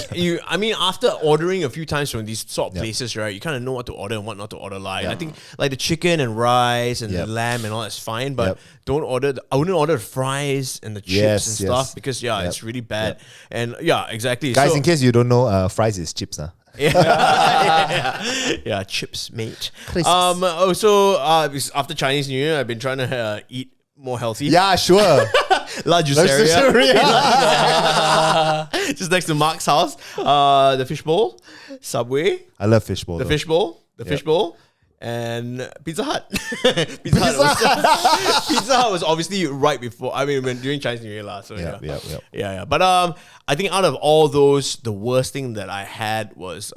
after ordering a few times from these sort of places, right, you kind of know what to order and what not to order. I think like the chicken and rice and the lamb and all that's fine, but don't order. I wouldn't order the fries and the chips and stuff because it's really bad. And exactly. Guys, in case you don't know, fries is chips, huh? Yeah, chips, mate. Also, after Chinese New Year, I've been trying to eat more healthy. Yeah, sure. La Juiceria. Just next to Mark's house. The fishbowl, Subway. I love fishbowl. The fishbowl, and Pizza Hut. Pizza Hut was obviously right before. During Chinese New Year last. So yeah. But I think out of all those, the worst thing that I had was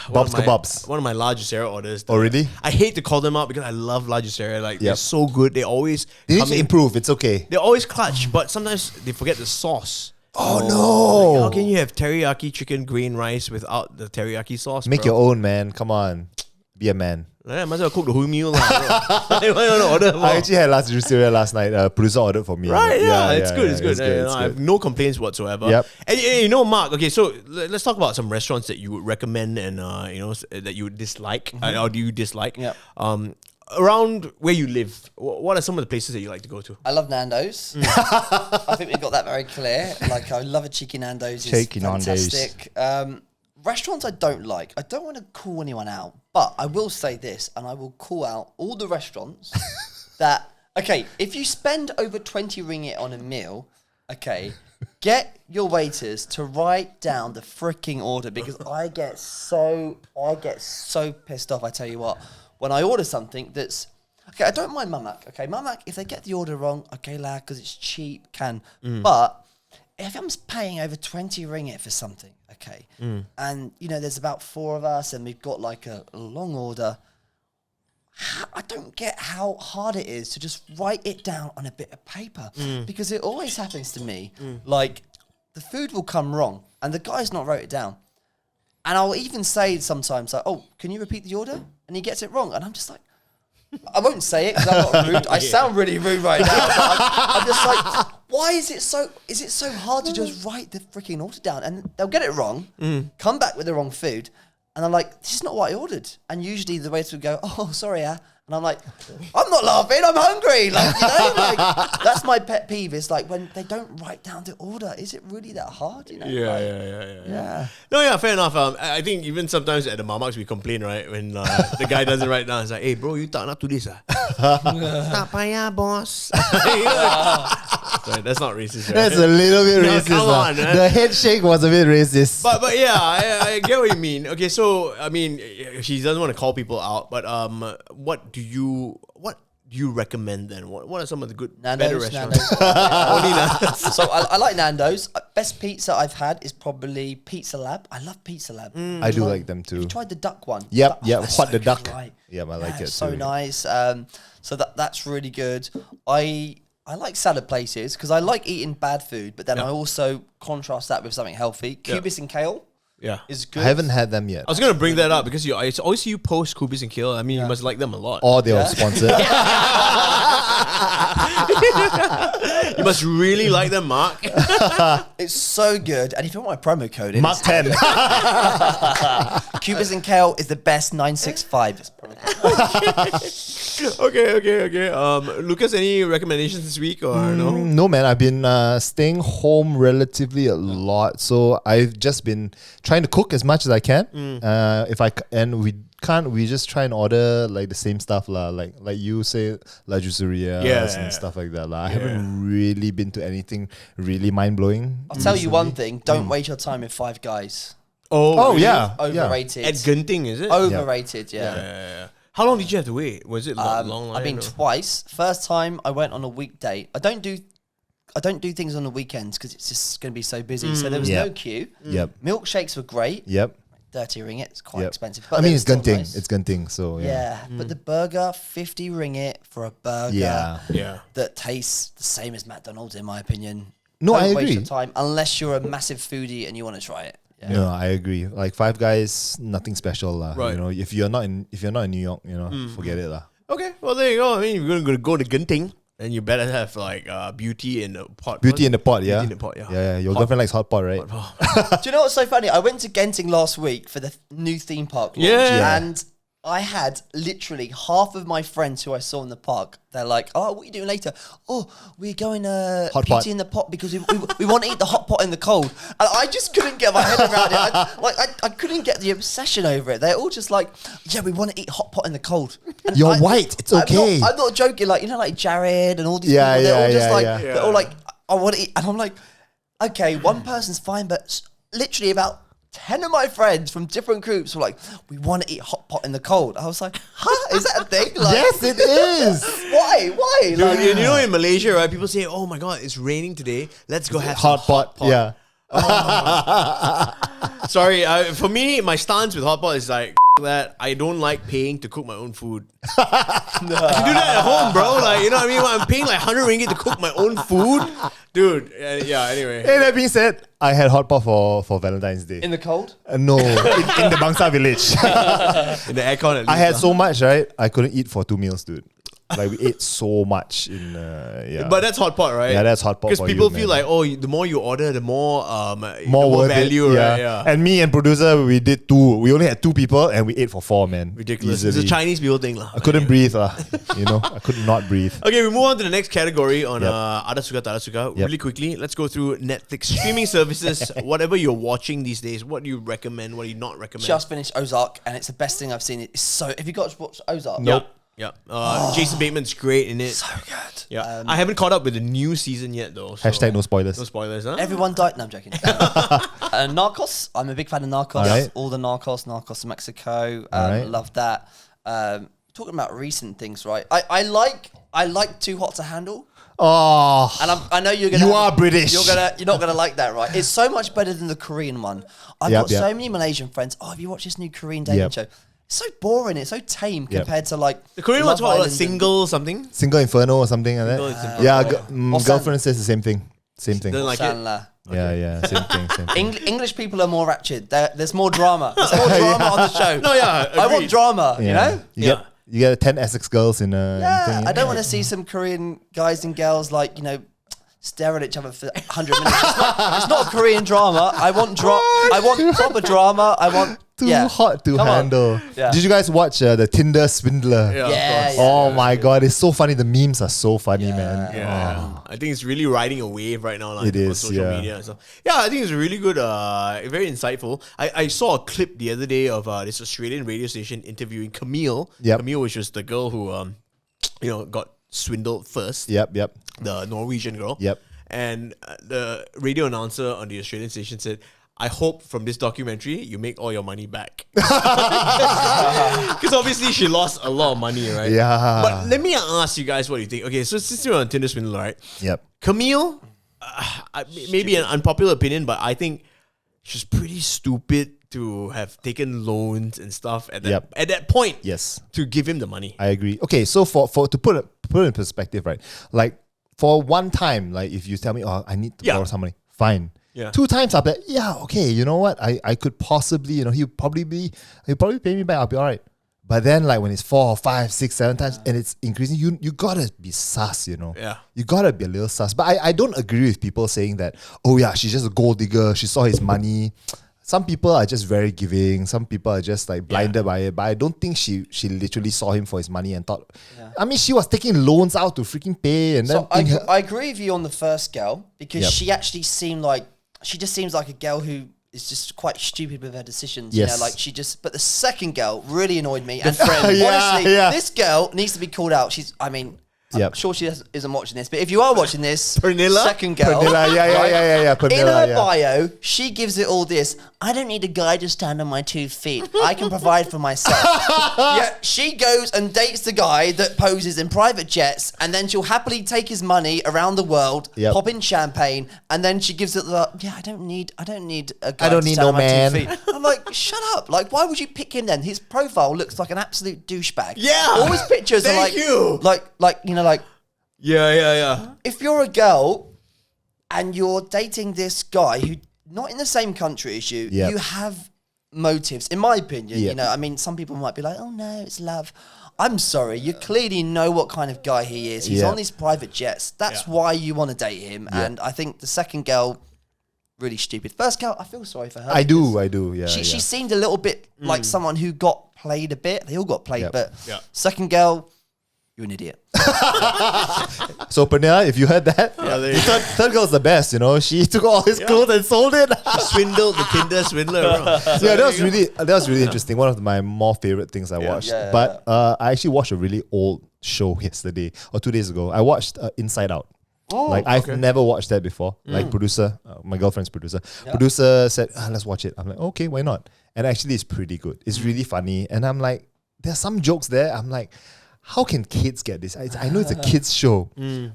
Bob's Kebabs. One of my La Juiceria orders. Oh, really? I hate to call them out because I love La Juiceria. They're so good. They always need to improve. It's okay. They always clutch, but sometimes they forget the sauce. Oh no! How can you have teriyaki chicken green rice without the teriyaki sauce? Make your own, man. Come on, be a man. I might as well cook the whole meal. I actually had last Juiceria last night. Producer ordered for me. Right? Yeah, it's good. It's good. I have no complaints whatsoever. Yep. And Mark. Okay, so let's talk about some restaurants that you would recommend and that you would dislike. Or do you dislike? Yep. Around where you live, what are some of the places that you like to go to? I love Nando's. I think we got that very clear. I love a cheeky Nando's. It's fantastic. Restaurants I don't like. I don't want to call anyone out, but I will say this, and I will call out all the restaurants that, if you spend over 20 ringgit on a meal, get your waiters to write down the freaking order because I get so pissed off, I tell you what. When I order something that's, I don't mind Mamak. Mamak, if they get the order wrong, lad, because it's cheap, But if I'm paying over 20 ringgit for something, and, there's about 4 of us and we've got a long order, I don't get how hard it is to just write it down on a bit of paper because it always happens to me. The food will come wrong and the guy's not wrote it down. And I'll even say sometimes, can you repeat the order? And he gets it wrong. And I'm just like, I won't say it because I'm not rude. I sound really rude right now. I'm just like, why is it so hard to just write the freaking order down? And they'll get it wrong, come back with the wrong food. And I'm like, this is not what I ordered. And usually the waiter would go, oh, sorry, And I'm like, I'm not laughing, I'm hungry. That's my pet peeve. Is when they don't write down the order. Is it really that hard? Yeah. No, fair enough. I think even sometimes at the Mamaks we complain, right? When the guy doesn't write down, it's like, hey bro, you tak nak tulis ah? Tak payah, boss. Sorry, that's not racist, right? That's a little bit racist. Come on, man. The head shake was a bit racist. But yeah, I get what you mean. Okay, so she doesn't want to call people out, but what do you recommend then? What are some of the better restaurants? Only Nando's. So I like Nando's. Best pizza I've had is probably Pizza Lab. I love Pizza Lab. I do like them too. You tried the duck one? Yep. What the good, duck? right? Yeah, I like it so too. nice. So that's really good. I like salad places because I like eating bad food, but then I also contrast that with something healthy. Cubis and kale. Yeah, is good. I haven't had them yet. I was gonna bring that up because I always see you post Kubis and Kale. You must like them a lot. Or they were sponsored. You must really like them, Mark. It's so good. And if you want my promo code, Mark 10. Cubis and Kale is the best 965. Okay. Lucas, any recommendations this week or no? No, man. I've been staying home relatively a lot, so I've just been trying to cook as much as I can. We just try and order the same stuff like you say, La Juiceria and stuff like that. I haven't really been to anything really mind blowing. I'll tell you one thing: don't waste your time with Five Guys. Oh really? Yeah, overrated. At Genting, is it? Overrated, yeah. How long did you have to wait? Was it long? I've been twice. First time I went on a weekday. I don't do things on the weekends because it's just going to be so busy. So there was no queue. Milkshakes were great. 30 ringgit, it's quite expensive. But I mean, it's Genting. nice. It's Genting, so but the burger, 50 ringgit for a burger that tastes the same as McDonald's, in my opinion. No, Don't I waste agree. your time unless you're a massive foodie and you want to try it. No, I agree. Like Five Guys, nothing special lah. Right. You know, if you're not in New York, you know, forget it lah. Okay, well there you go. I mean, you're gonna go to Genting, and you better have like beauty in the pot. Beauty in the pot, yeah. Beauty in the pot, yeah. Yeah, your girlfriend likes hot pot, right? Do you know what's so funny? I went to Genting last week for the new theme park launch, and I had literally half of my friends who I saw in the park. They're like, "Oh, what are you doing later? Oh, we're going hot beauty pot. in the pot because we want to eat the hot pot in the cold." And I just couldn't get my head around it. I couldn't get the obsession over it. They're all just like, "Yeah, we want to eat hot pot in the cold." And You're white. It's okay. I'm not joking. Like, you know, like Jared and all these Yeah, people. They're all just yeah, like, yeah. they're all like, "I want to eat," and I'm like, "Okay, one person's fine," but literally about 10 of my friends from different groups were like, "We want to eat hot pot in the cold." I was like, "Huh? Is that a thing?" Like, Yes, it is. Why? Dude, Like, you know, in Malaysia, right? People say, "Oh my God, it's raining today. Let's go have Hot some pot. Yeah. Sorry, for me, my stance with hot pot is like that. I don't like paying to cook my own food. I can do that at home, bro. Like, you know what I mean? When I'm paying like 100 ringgit to cook my own food, dude. Anyway. Hey, that being said, I had hot pot for Valentine's Day. in the cold? No, in the Bangsa village. In the aircon, at least. I had so much, right? I couldn't eat for 2 meals, dude. Like we ate so much in But that's hot pot, right? Yeah, that's hot pot. Because for people you, feel man. like, oh, the more you order, the more more worth value, it. right? Yeah. And me and producer, we did 2. We only had 2 people and we ate for 4, man. Ridiculous. Easily. It's a Chinese people thing, lah. I couldn't breathe, you know. I could not breathe. Okay, we move on to the next category on Ada Suka, Tada Suka. Yep. Really quickly, let's go through Netflix streaming services. Whatever you're watching these days, what do you recommend? What do you not recommend? Just finished Ozark, and it's the best thing I've seen. It's so. Have you got to watch Ozark? Nope. Yeah. Jason Bateman's great in it. So good. Yeah. I haven't caught up with the new season yet, though. So Hashtag no spoilers. No spoilers, huh? Everyone died. No, I'm joking. Narcos. I'm a big fan of Narcos. Alright. All the Narcos Mexico. Alright. Love that. Talking about recent things, right? I like Too Hot to Handle. Oh, And I know you're gonna. You are British. You're not gonna like that, right? It's so much better than the Korean one. I've Yep, got yep. so many Malaysian friends. Oh, have you watched this new Korean dating Yep. show? It's so boring. It's so tame Yep. compared to like The Korean Love one's called Island and- Single something. Single Inferno or something like Single that. Inferno. Yeah, Or girlfriend says the same thing. Same thing. Don't like it. Sanla. Yeah, same thing. Same thing. English people are more ratchet. There's more drama. There's more drama on the show. No, yeah, I want agreed. drama. You know. You get 10 Essex girls in a Yeah, thing. I don't want to see some Korean guys and girls like, you know, stare at each other for 100 minutes. It's not a Korean drama. I want proper drama. I want Too hot to Come on. handle. Yeah. Did you guys watch the Tinder Swindler? Yeah, of Yeah, course. yeah. Oh my god, it's so funny. The memes are so funny, man. Yeah, I think it's really riding a wave right now. Like, It on is, social yeah. media and stuff. Yeah, I think it's really good. Very insightful. I saw a clip the other day of this Australian radio station interviewing Camille. Yep. Camille, which was the girl who got swindled first. Yep. The Norwegian girl. Yep. And the radio announcer on the Australian station said, I hope from this documentary you make all your money back. Because obviously she lost a lot of money, right? Yeah. But let me ask you guys what you think. Okay, so since you're on Tinder Swindler, right? Yep. Camille, maybe an unpopular opinion, but I think she's pretty stupid to have taken loans and stuff at that point. Yes. To give him the money. I agree. Okay, so for to put it in perspective, right? Like for one time, like if you tell me, oh, I need to borrow some money, fine. Yeah. 2 times, I'll be like, yeah, okay, you know what? I could possibly, he'll probably pay me back, I'll be all right. But then like when it's 4, 5, 6, 7 times and it's increasing, you gotta be sus, Yeah. You gotta be a little sus. But I don't agree with people saying that, oh yeah, she's just a gold digger, she saw his money. Some people are just very giving. Some people are just like blinded by it. But I don't think she literally saw him for his money and thought. Yeah. I mean, she was taking loans out to freaking pay, and So then I agree with you on the first girl because Yep. she actually seemed like she just seems like a girl who is just quite stupid with her decisions. Yes. You know, like she just. But the second girl really annoyed me. And friend. honestly, Yeah. this girl needs to be called out. Yep. I'm sure she isn't watching this, but if you are watching this, Pernilla? second girl, Pernilla, yeah. in Pernilla, her bio, she gives it all this. I don't need a guy to stand on my 2 feet. I can provide for myself. Yeah, she goes and dates the guy that poses in private jets, and then she'll happily take his money around the world, pop in champagne, and then she gives it the I don't need a guy. I don't to need stand no on my 2 man. feet. I'm like, shut up! Like, why would you pick him then? His profile looks like an absolute douchebag. Yeah. all his pictures are Thank you. like. Yeah. If you're a girl and you're dating this guy who not in the same country as you, you have motives, in my opinion. Yep. You know, I mean, some people might be like, oh no, it's love. I'm sorry, you clearly know what kind of guy he is. He's on these private jets. That's why you want to date him. And I think the second girl, really stupid. First girl, I feel sorry for her. I do. Yeah. She seemed a little bit like someone who got played a bit. They all got played, but second girl, you're an idiot. So Pernilla, if you heard that, third girl's the best. You know, she took all his clothes and sold it. Swindled the Tinder swindler. Bro. Yeah, that was really interesting. One of my more favorite things I watched. But I actually watched a really old show yesterday or 2 days ago. I watched Inside Out. I've never watched that before. Like producer, my girlfriend's producer. Producer said, let's watch it. I'm like, okay, why not? And actually it's pretty good. It's really funny. And I'm like, there's some jokes there. I'm like, how can kids get this? I know it's a kids show,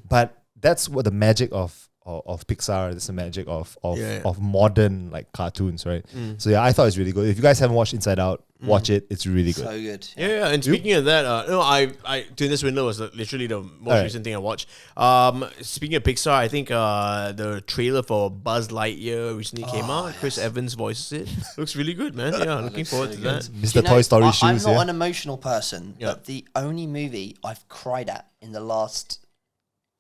but that's what the magic of Pixar. That's the magic of modern like cartoons, right? So I thought it's really good. If you guys haven't watched Inside Out, watch it. It's really good. So good. Yeah. And speaking of that, I Tinder swindler was literally the most recent thing I watched. Speaking of Pixar, I think the trailer for Buzz Lightyear recently came out. Chris Evans voices it. Looks really good, man. Yeah, looking forward to that. Mr. Toy Story shoes. I'm not an emotional person, but the only movie I've cried at in the last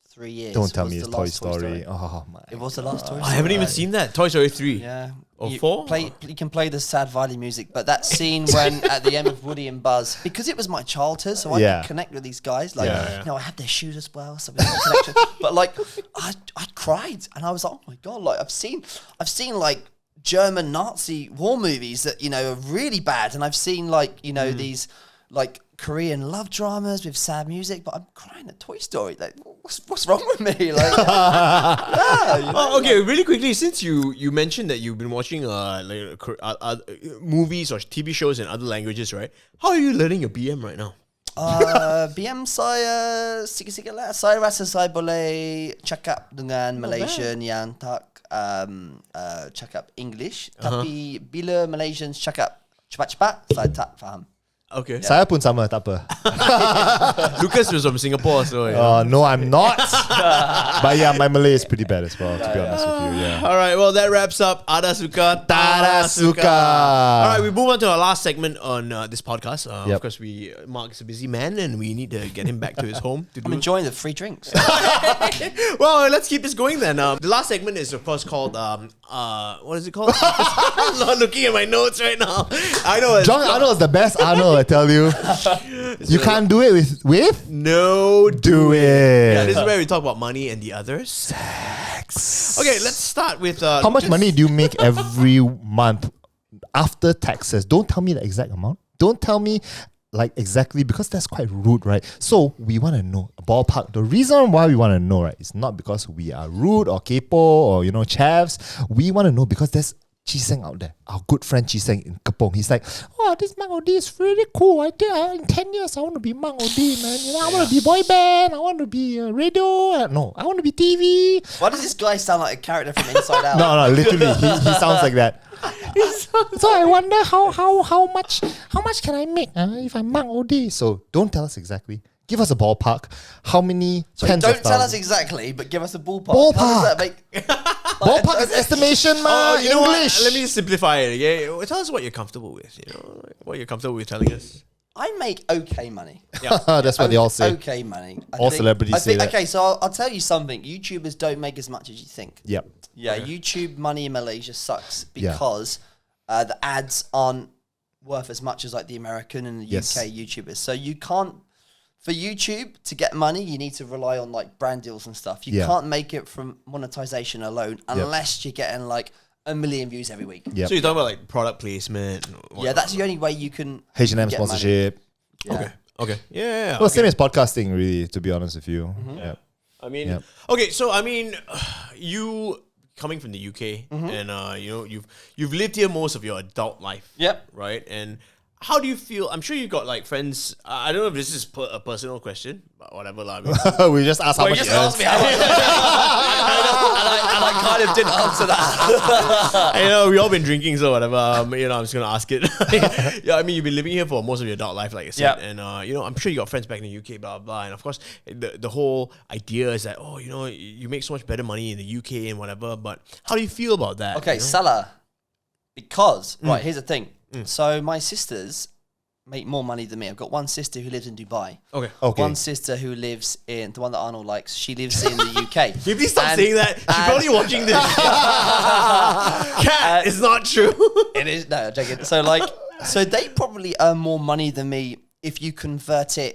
3 years. Don't tell me it's Toy Story. Oh my! It was the last Toy Story. I haven't even seen that. Toy Story 3. Yeah. Or you 4? You can play the sad violin music, but that scene when at the end of Woody and Buzz, because it was my childhood, so I could connect with these guys. Like, you know, I had their shoes as well, so we had a connection. But like, I cried, and I was like, oh my god! Like, I've seen like German Nazi war movies that are really bad, and I've seen like these like Korean love dramas with sad music, but I'm crying at Toy Story. Like, what's wrong with me? Like, okay, really quickly, since you mentioned that you've been watching movies or TV shows in other languages, right? How are you learning your BM right now? BM saya sikit-sikit lah. Saya rasa saya boleh cakap dengan Malaysian yang tak cakap English, tapi bila Malaysians cakap cepat-cepat, saya tak faham. Okay. Saya pun sama, tak apa. Lucas was from Singapore, so no, I'm not. But yeah, my Malay is pretty bad as well, to be honest with you. Yeah. All right, well, that wraps up Ada Suka, Tada Suka. All right, we move on to our last segment on this podcast. Of course, Mark's a busy man, and we need to get him back to his home. I'm enjoying the free drinks. Well, let's keep this going then. The last segment is, of course, called what is it called? I'm not looking at my notes right now. I know. John Arnold is the best Arnold, I tell you. You can't do it with? No, do it. Yeah, this is where we talk about money and the others. Sex. Okay, let's start with... How much money do you make every month after taxes? Don't tell me the exact amount. Don't tell me like exactly, because that's quite rude, right? So we want to know a ballpark. The reason why we want to know, right, is not because we are rude or kepo or chavs. We want to know because there's Chiseng out there, our good friend Chiseng in Kepong. He's like, oh, this Mang Odi is really cool. I think in 10 years I want to be Mang Odi, man. I want to be boy band. I want to be radio. No, I want to be TV. Why does this guy sound like a character from Inside Out? No, literally, he sounds like that. So I wonder how much can I make if I'm Mang Odi? So don't tell us exactly. Give us a ballpark. How many tens of Don't tell us thousands? exactly, but give us a ballpark. How does that make... Ballpark is estimation, man. you know what? English. Let me just simplify it. Okay, tell us what you're comfortable with. What you're comfortable with telling us. I make okay money. Yeah, that's what they all say. Okay money. All celebrities say that. Okay, so I'll tell you something. YouTubers don't make as much as you think. Yep. Yeah, YouTube money in Malaysia sucks because the ads aren't worth as much as like the American and the UK YouTubers. So you can't... For YouTube to get money, you need to rely on like brand deals and stuff. You can't make it from monetization alone unless you're getting like 1 million views every week. Yep. So you're talking about like product placement. Yeah, that's the only way you can. H&M get sponsorship. money. Yeah. Okay. Okay. Yeah. Well, same as podcasting, really, to be honest with you. Yeah. I mean, Yep. okay. So I mean, you coming from the UK, and you've lived here most of your adult life. Yep. Right. And how do you feel? I'm sure you got like friends. I don't know if this is a personal question, but whatever. I mean, We just asked how Well, much you just you earn. asked me how much. and I kind of didn't answer that. we all been drinking, so whatever. I'm just gonna ask it. Yeah, I mean, you've been living here for most of your adult life, like I said, Yep. and I'm sure you got friends back in the UK, blah blah, blah. And of course, the whole idea is that you make so much better money in the UK and whatever. But how do you feel about that? Okay, Salah. Because, right, here's the thing. So my sisters make more money than me. I've got one sister who lives in Dubai. Okay. Okay. One sister who lives in, the one that Arnold likes, she lives in the UK. Can you please stop And- saying that? She's probably watching this. Cat, it's not true. It is, no, I'm joking. So they probably earn more money than me if you convert my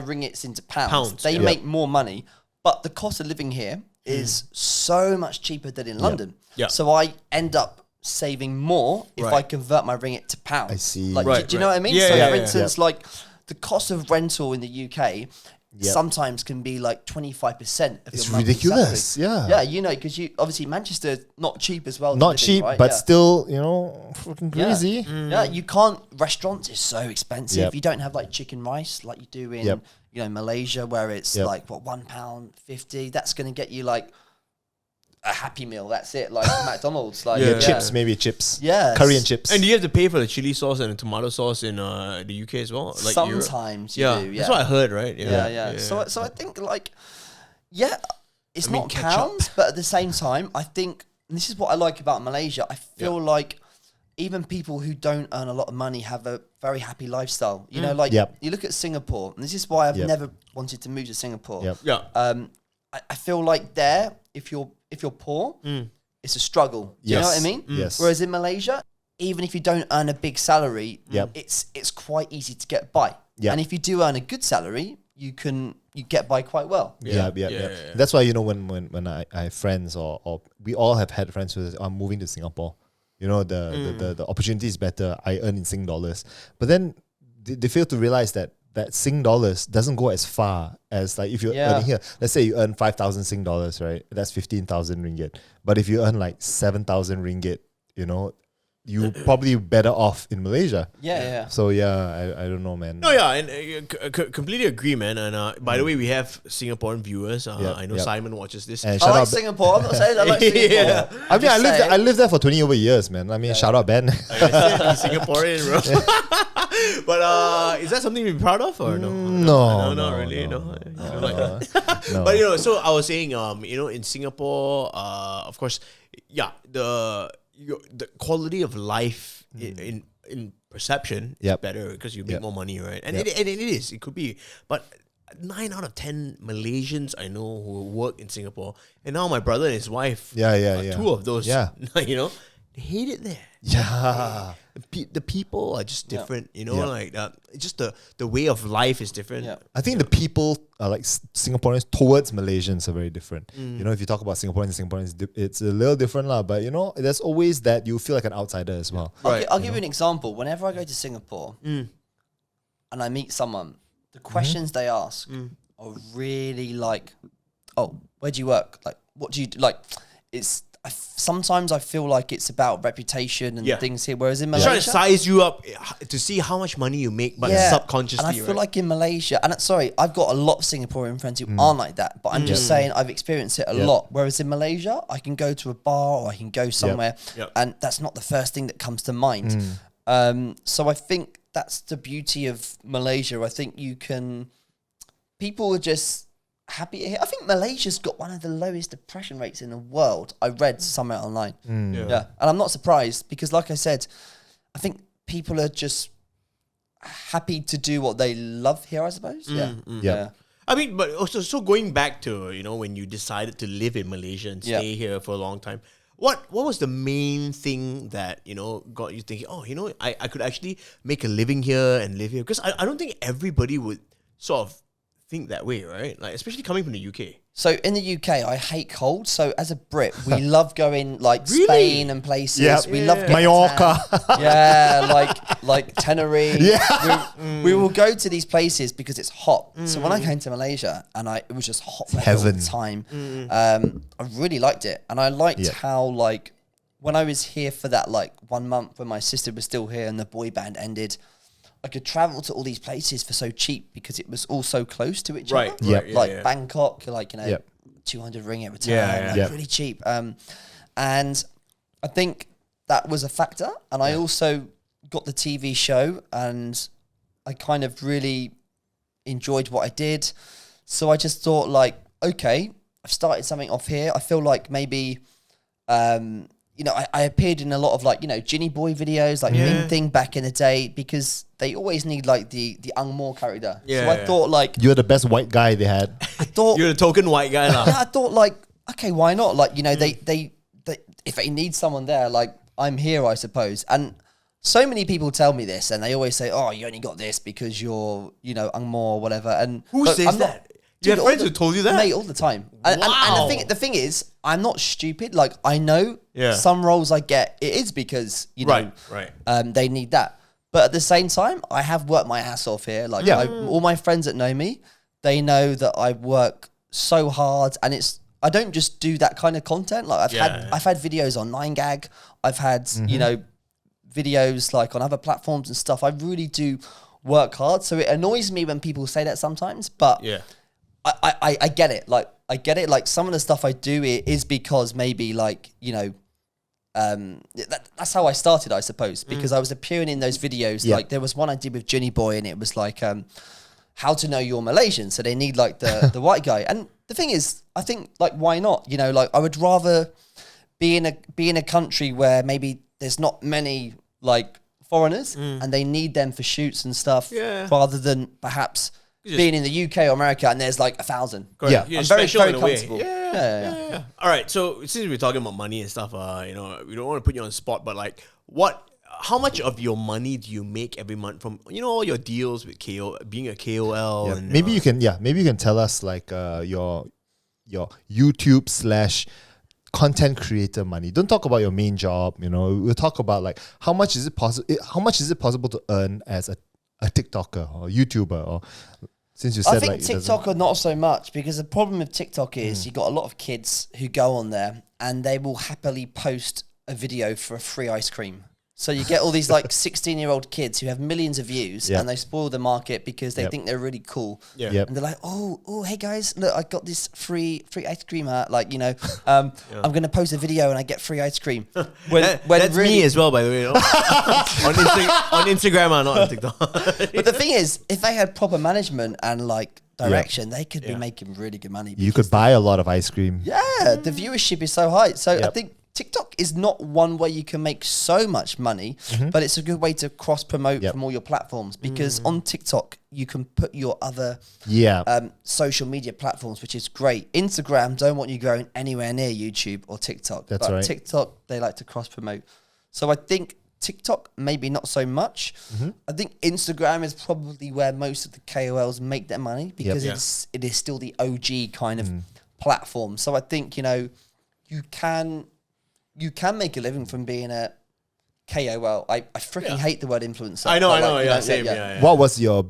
ringgits into pounds. They make more money, but the cost of living here is so much cheaper than in London. Yeah. So I end up saving more if I convert my ringgit to pounds. I see. Like, Right, do you know what I mean? Yeah, So yeah, for yeah. instance, like the cost of rental in the UK sometimes can be like 25% of It's your monthly ridiculous, salary. yeah. Yeah, because obviously Manchester's not cheap as well. to Not live in, cheap, right? but Yeah. still, freaking Yeah. crazy. Yeah, you can't. Restaurants is so expensive. Yep. You don't have like chicken rice like you do in Yep. Malaysia, where it's Yep. like what £1.50. That's going to get you like a Happy Meal. That's it, like McDonald's. Like Yeah. Chips, maybe chips. Yeah. Curry and chips. And do you have to pay for the chili sauce and the tomato sauce in the UK as well? Like Europe? Sometimes you Yeah, do. Yeah, that's what I heard, right? yeah. So I think like, it's I mean, not ketchup. pounds, but at the same time, I think and this is what I like about Malaysia. I feel like even people who don't earn a lot of money have a very happy lifestyle. You know, like Yep. you look at Singapore, and this is why I've Yep. never wanted to move to Singapore. Yep. Yeah. I feel like there, if you're poor, it's a struggle. Do you know what I Yes. mean? Yes. Whereas in Malaysia, even if you don't earn a big salary, Yep. it's quite easy to get by. Yep. And if you do earn a good salary, you get by quite well. Yeah. That's why when I have friends or we all have had friends who are moving to Singapore. The opportunity is better. I earn in Sing dollars, but then they fail to realize that Sing dollars doesn't go as far as like if you're earning here. Let's say you earn 5,000 Sing dollars, right? That's 15,000 ringgit. But if you earn like 7,000 ringgit, you probably better off in Malaysia. Yeah. So I don't know, man. No, yeah, and completely agree, man. And by the way, we have Singaporean viewers. I know Simon watches this. And I shout like out. Singapore. I'm not saying I like Singapore. Yeah. I mean, Just saying. I lived there for 20 over years, man. I mean, shout out Ben. He's Singaporean, bro. But is that something to be proud of or no? No, not no, really. no, No, You don't like that. No. But so I was saying, in Singapore, of course, the quality of life in perception is Yep. better because you make Yep. more money, right? And Yep. it is. It could be, but 9 out of 10 Malaysians I know who work in Singapore, and now my brother and his wife, Yeah. two of those, Yeah. they hate it there. Yeah. The people are just different, Yeah. like just the way of life is different. Yeah. I think the people are like Singaporeans towards Malaysians are very different. If you talk about Singaporeans, it's a little different lah. But there's always that you feel like an outsider as well. I'll give you an example. Whenever I go to Singapore and I meet someone, the questions they ask are really like, "Oh, where do you work? Like, what do you do?" Like, sometimes I feel like it's about reputation and things here. Whereas in They're Malaysia, trying to size you up to see how much money you make, but subconsciously, and I feel right? like in Malaysia, and sorry, I've got a lot of Singaporean friends who aren't like that, but I'm just saying I've experienced it a lot. Whereas in Malaysia, I can go to a bar or I can go somewhere, and that's not the first thing that comes to mind. So I think that's the beauty of Malaysia. I think people are just happy here. I think Malaysia's got one of the lowest depression rates in the world. I read somewhere online. Yeah. And I'm not surprised because, like I said, I think people are just happy to do what they love here, I suppose. Yeah. I mean, but also, so going back to when you decided to live in Malaysia and stay here for a long time, what was the main thing that got you thinking? Oh, I could actually make a living here and live here, because I don't think everybody would sort of think that way, right? Like, especially coming from the UK. So in the UK, I hate cold. So as a Brit, we love going like Really? Spain and places. Yep. We love getting Mallorca. tan. Yeah, like Tenerife. Yeah. We will go to these places because it's hot. So when I came to Malaysia and it was just hot all heaven. the time, I really liked it. And I liked how like when I was here for that like 1 month when my sister was still here and the boy band ended, I could travel to all these places for so cheap because it was all so close to each other. Yep. Like Bangkok, like, 200 ringgit return, like really cheap. And I think that was a factor. And I also got the TV show and I kind of really enjoyed what I did. So I just thought like, okay, I've started something off here. I feel like maybe, I appeared in a lot of like, Ginny Boy videos, like Ming Thing back in the day, because they always need like the Angmo character. So I thought like... You're the best white guy they had. I thought... You're the token white guy now. Yeah, I thought like, okay, why not? Like, they if they need someone there, like I'm here, I suppose. And so many people tell me this and they always say, oh, you only got this because you're, Angmo or whatever. And Who says that? You have friends who told you that? Mate, all the time. And the thing is, I'm not stupid. Like, I know some roles I get, it is because, they need that. But at the same time, I have worked my ass off here. Like, all my friends that know me, they know that I work so hard and I don't just do that kind of content. Like, I've had videos on 9gag. I've had, videos like on other platforms and stuff. I really do work hard. So it annoys me when people say that sometimes, but I get it. Like, I get it. Like, some of the stuff I do is because maybe like, that's how I started, I suppose, because I was appearing in those videos. Like, there was one I did with Ginny Boy and it was like, how to know you're Malaysian. So they need like the white guy. And the thing is, I think like, why not? Like I would rather be in a country where maybe there's not many like foreigners and they need them for shoots and stuff rather than perhaps being in the UK or America and there's like 1,000. Yeah. You're I'm very, special very in a way. comfortable. Yeah. All right. So since we're talking about money and stuff, we don't want to put you on the spot, but like how much of your money do you make every month from, all your deals with being a KOL? Yeah. And, maybe you can tell us like your YouTube / content creator money. Don't talk about your main job. We'll talk about like how much is it possible to earn as a TikToker or YouTuber, or since you said I think TikToker not so much, because the problem with TikTok is you got a lot of kids who go on there and they will happily post a video for a free ice cream. So you get all these like 16-year-old kids who have millions of views and they spoil the market because they think they're really cool. And they're like, oh, hey guys, look, I got this free ice cream. I'm going to post a video and I get free ice cream. That's really me as well, by the way. on Instagram, not on TikTok. But the thing is, if they had proper management and like direction, they could be making really good money. You could buy a lot of ice cream. Yeah, the viewership is so high. So I think TikTok is not one way you can make so much money, but it's a good way to cross promote from all your platforms, because on TikTok you can put your other social media platforms, which is great. Instagram don't want you going anywhere near YouTube or TikTok. That's right. TikTok, they like to cross promote. So I think TikTok, maybe not so much. I think Instagram is probably where most of the KOLs make their money, because it is still the OG kind of platform. So I think, you can make a living from being a KOL. I freaking hate the word influencer. I know, like, same. What was your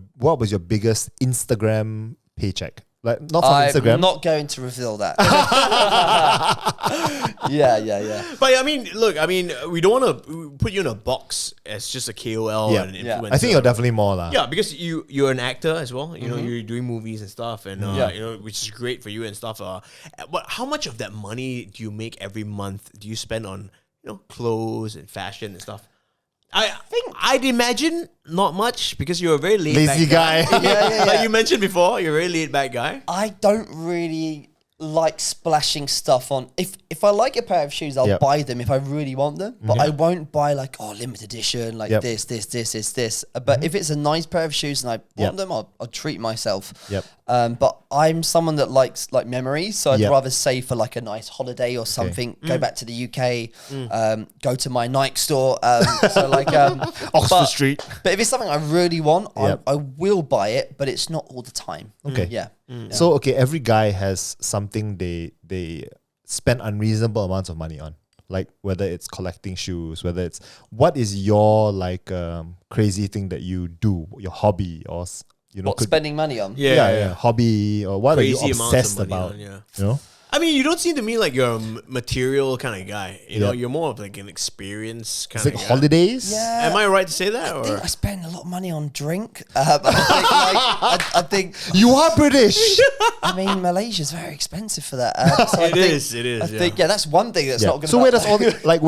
biggest Instagram paycheck? Like, not from Instagram. I'm not going to reveal that. Yeah. But I mean, look, we don't want to put you in a box as just a KOL and an influencer. I think you're definitely more lah. Yeah, because you're an actor as well. You're doing movies and stuff, and which is great for you and stuff. But how much of that money do you make every month? Do you spend on clothes and fashion and stuff? I think I'd imagine not much, because you're a very lazy guy. Like you mentioned before, you're a very laid back guy. I don't really like splashing stuff on. If I like a pair of shoes, I'll buy them if I really want them. But I won't buy like limited edition, like this. But if it's a nice pair of shoes and I want them, I'll treat myself. But I'm someone that likes like memories, so I'd rather save for like a nice holiday or something. Go back to the UK, go to my Nike store. So like Oxford Street. But if it's something I really want, I will buy it. But it's not all the time. Okay. Yeah. So okay, every guy has something they spend unreasonable amounts of money on. Like whether it's collecting shoes, whether it's what is your like crazy thing that you do, your hobby, or What spending money on? yeah, hobby, or what Crazy are you amounts of obsessed money about? on, yeah. You know, I mean, you don't seem to me like you're a material kind of guy. You know, you're more of like an experience kind it's of like guy. holidays. Yeah. Am I right to say that? I Or think I spend a lot of money on drink. I think You are British. I mean, Malaysia's very expensive for that. So It is. I think that's one thing that's not going to. So where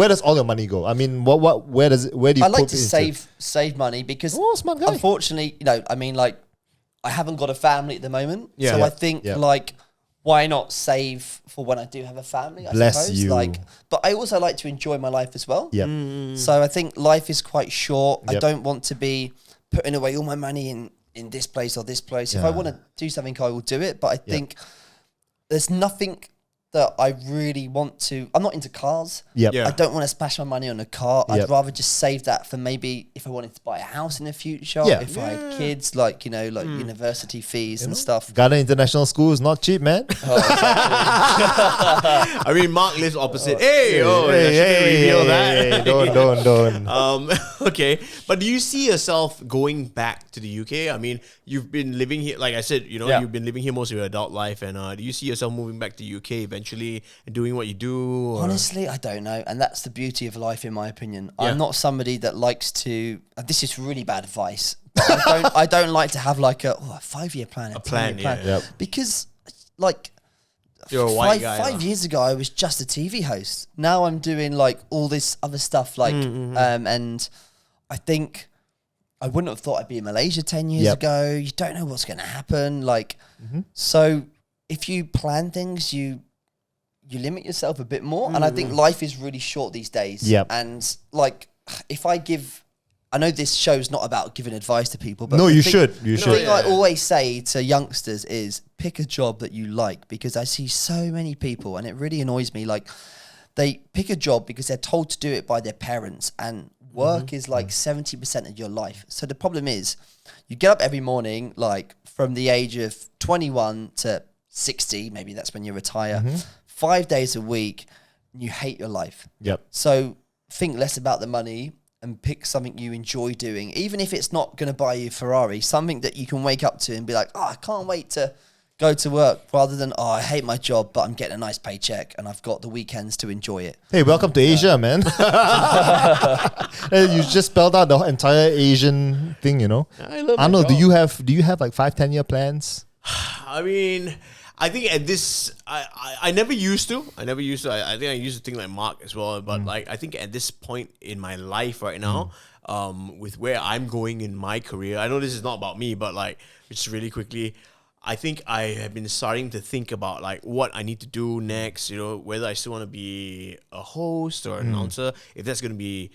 does all your money go? I mean, where do you? I like put to it into? save money because Smart guy. unfortunately, I mean, like I haven't got a family at the moment, Yeah. so Yeah. I think like why not save for when I do have a family? I Bless suppose. you. Like, but I also like to enjoy my life as well. Yep. So I think life is quite short. I Yep. don't want to be putting away all my money in this place or this place. If I want to do something, I will do it. But I think there's nothing that I really want to. I'm not into cars. Yep. Yeah. I don't want to splash my money on a car. Yep. I'd rather just save that for maybe if I wanted to buy a house in the future. Yeah. If I had kids, like university fees and stuff. Ghana International School is not cheap, man. I mean, Mark lives opposite. I shouldn't reveal that. Don't. Okay, but do you see yourself going back to the UK? I mean, you've been living here, like I said, you've been living here most of your adult life, and do you see yourself moving back to UK eventually and doing what you do? Or? Honestly, I don't know, and that's the beauty of life, in my opinion. I'm not somebody that likes to. This is really bad advice. But I don't like to have like a 5-year plan, a 10-year plan, yeah. because like. You're a white guy. Five years ago, I was just a TV host. Now I'm doing like all this other stuff, like, and I think I wouldn't have thought I'd be in Malaysia 10 years ago. You don't know what's going to happen, like, so if you plan things, you limit yourself a bit more, and I think life is really short these days. Yep. And like, if I give. I know this show's not about giving advice to people, but No, the you thing- should. You The should. thing I always say to youngsters is pick a job that you like, because I see so many people, and it really annoys me. Like, they pick a job because they're told to do it by their parents, and work is like 70% of your life. So the problem is, you get up every morning, like from the age of 21 to 60, maybe that's when you retire, 5 days a week, and you hate your life. Yep. So think less about the money and pick something you enjoy doing, even if it's not going to buy you a Ferrari, something that you can wake up to and be like, I can't wait to go to work, rather than, I hate my job, but I'm getting a nice paycheck and I've got the weekends to enjoy it. Hey, welcome to Asia, man. You just spelled out the entire Asian thing, I love Arnold, my job. do you have like 5-10 year plans? I mean, I think at this, I never used to. I think I used to think like Mark as well. But like, I think at this point in my life right now, with where I'm going in my career, I know this is not about me, but like, just really quickly, I think I have been starting to think about like what I need to do next. Whether I still want to be a host or an announcer, if that's going to be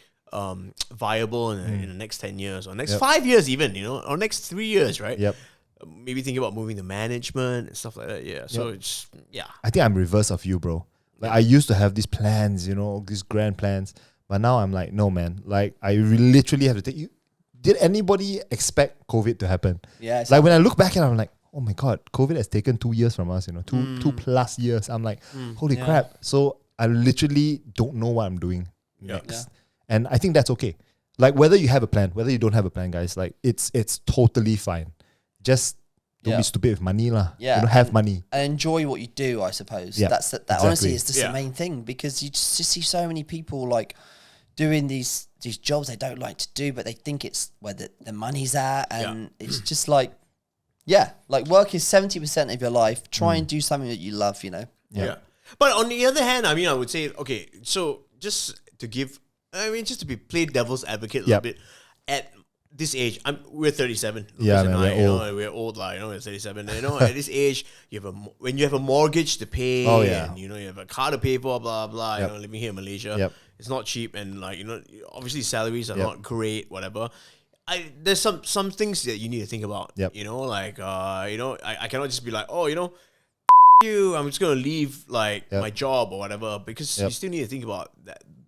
viable in the next 10 years or next 5 years even, or next 3 years, right? Yep. Maybe think about moving to management and stuff like that. Yeah. So it's I think I'm reverse of you, bro. Like I used to have these plans, these grand plans, but now I'm like, no, man. Like I literally have to take you. Did anybody expect COVID to happen? Yeah. Like when I look back and I'm like, oh my God, COVID has taken 2 years from us, 2+ years. I'm like, holy crap. So I literally don't know what I'm doing next. Yeah. And I think that's okay. Like whether you have a plan, whether you don't have a plan, guys, like it's totally fine. Just don't be stupid with money lah. Yeah. You don't have money. And enjoy what you do, I suppose. Yeah, That exactly. honestly is the main thing, because you just see so many people like doing these jobs they don't like to do, but they think it's where the money's at, and it's just like, like work is 70% of your life. Try and do something that you love, Yeah. But on the other hand, I mean, I would say, okay, so just to play devil's advocate a little bit, at this age, we're 37. Yeah, Lucas and man, I, we're old. we're old, like, we're 37. At this age, when you have a mortgage to pay, and you have a car to pay for, blah blah. Living here in Malaysia, it's not cheap, and like obviously salaries are not great, whatever. There's some things that you need to think about. Yep. I cannot just be like, you, I'm just gonna leave like my job or whatever, because you still need to think about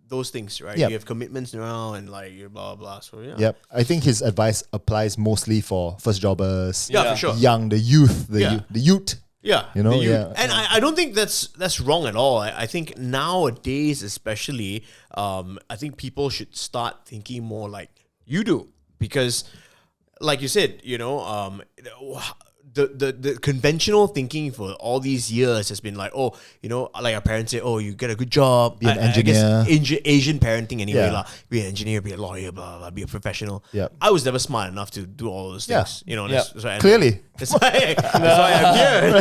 those things, right? Yep. You have commitments now and like blah, blah, blah. So yeah. Yep. I think his advice applies mostly for first jobbers. Yeah, for sure. Young, the youth, Yeah. the youth. Yeah, You know, the youth. yeah. And I don't think that's wrong at all. I think nowadays, especially, I think people should start thinking more like you do, because, like you said, the conventional thinking for all these years has been like, oh, like our parents say, oh, you get a good job, Be an engineer. I guess Asian parenting anyway, Yeah. be an engineer, be a lawyer, blah, blah, blah, be a professional. Yep. I was never smart enough to do all those Yeah. things. That's why Clearly. That's why I'm here.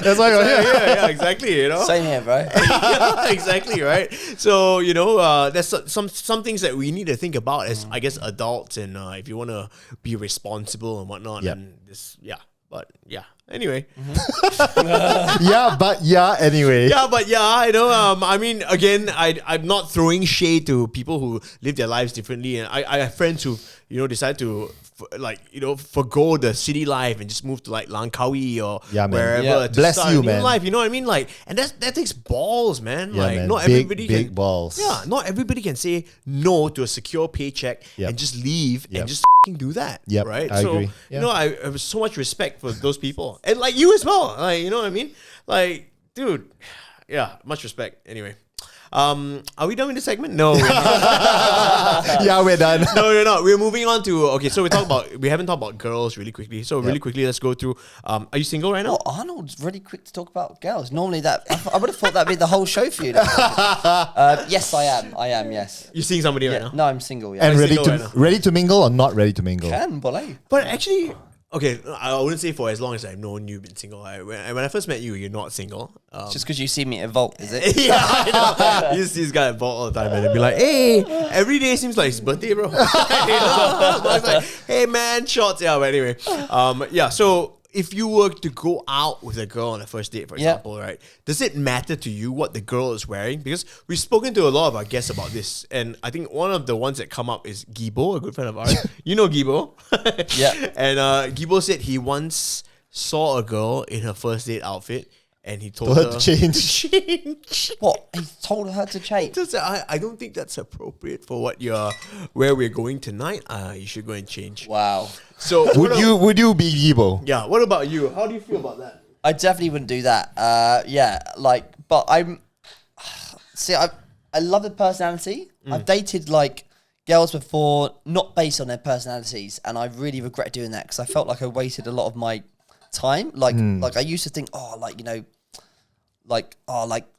That's why you're here. Yeah, exactly. Same here, bro. Yeah, exactly, right? So, there's some things that we need to think about as, I guess, adults, and if you want to be responsible and whatnot, Yep. and this, but yeah. Anyway. Anyway. Yeah, but yeah, I mean, again, I'm not throwing shade to people who live their lives differently, and I have friends who, decide to forgo the city life and just move to like Langkawi or Yeah, man. wherever Yeah. to Bless start you, a new man. life. You know what I mean? Like, and that takes balls, man. Yeah, like, man. not Big, everybody big can. balls. Yeah, not everybody can say no to a secure paycheck Yep. and just leave Yep. and just do that. Yep, right. I agree. Yeah. I have so much respect for those people, and like you as well. Like, you know what I mean? Like, dude, yeah, much respect. Anyway. Are we done with the segment? No, we're not. Yeah, we're done. No, we're not. We're moving on to so we haven't talked about girls really quickly. So really quickly, let's go through. Are you single right now? Well, Arnold's really quick to talk about girls. Normally, I would have thought that'd be the whole show for you. Yes, I am. Yes. You're seeing somebody right Yeah. now? No, I'm single. Yeah. And ready single right now. to ready to mingle or not ready to mingle? Can, boleh. But actually, okay, I wouldn't say for as long as I've known you've been single. When I first met you, you're not single. Just because you see me at Vault, is it? Yeah, I know. You see this guy at Vault all the time, and they'd be like, "Hey, every day seems like his birthday, bro." So I was like, "Hey, man, shots." Yeah, but anyway, yeah. So if you were to go out with a girl on a first date, for example, right? Does it matter to you what the girl is wearing? Because we've spoken to a lot of our guests about this, and I think one of the ones that come up is Gibo, a good friend of ours. You know Gibo, Yeah. And Gibo said he once saw a girl in her first date outfit. And he told Told her her to change. change. What? He told her to change. Just, I don't think that's appropriate for where we're going tonight. You should go and change. Wow. So Would you be Yibo? Yeah. What about you? How do you feel about that? I definitely wouldn't do that. But I love the personality. I've dated like girls before, not based on their personalities, and I really regret doing that because I felt like I wasted a lot of my time. Like I used to think, like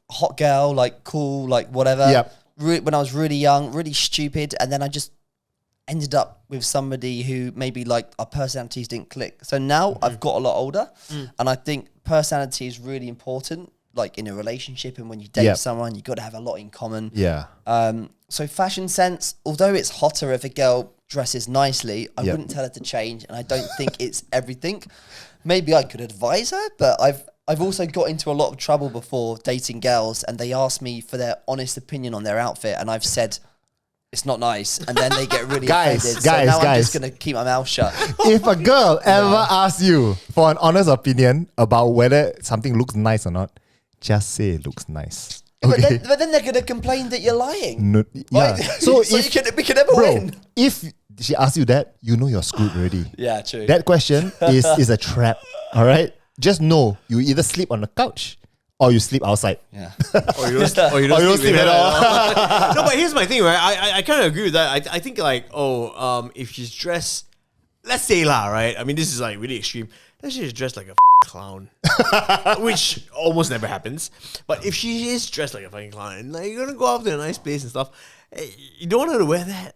hot girl, like cool, like whatever. Yep. When I was really young, really stupid, and then I just ended up with somebody who maybe like our personalities didn't click. So now I've got a lot older, and I think personality is really important. Like in a relationship, and when you date someone, you got to have a lot in common. Yeah. So fashion sense, although it's hotter if a girl dresses nicely, I wouldn't tell her to change, and I don't think it's everything. Maybe I could advise her, but I've also got into a lot of trouble before dating girls, and they ask me for their honest opinion on their outfit, and I've said it's not nice, and then they get really offended. So now I'm just gonna keep my mouth shut. If a girl ever asks you for an honest opinion about whether something looks nice or not, just say it looks nice. Okay. But then they're gonna complain that you're lying. No, yeah. Right? So, So if, we can never bro, win. if she asks you that, you know you're screwed already. Yeah, true. That question is a trap. All right. Just know you either sleep on the couch or you sleep outside. Yeah. Or you don't sleep at all. No, but here's my thing, right? I kind of agree with that. I think like, if she's dressed, let's say lah, right? I mean, this is like really extreme. Let's say she's dressed like a clown, which almost never happens. But if she is dressed like a fucking clown, and like you're gonna go out to a nice place and stuff, you don't want her to wear that.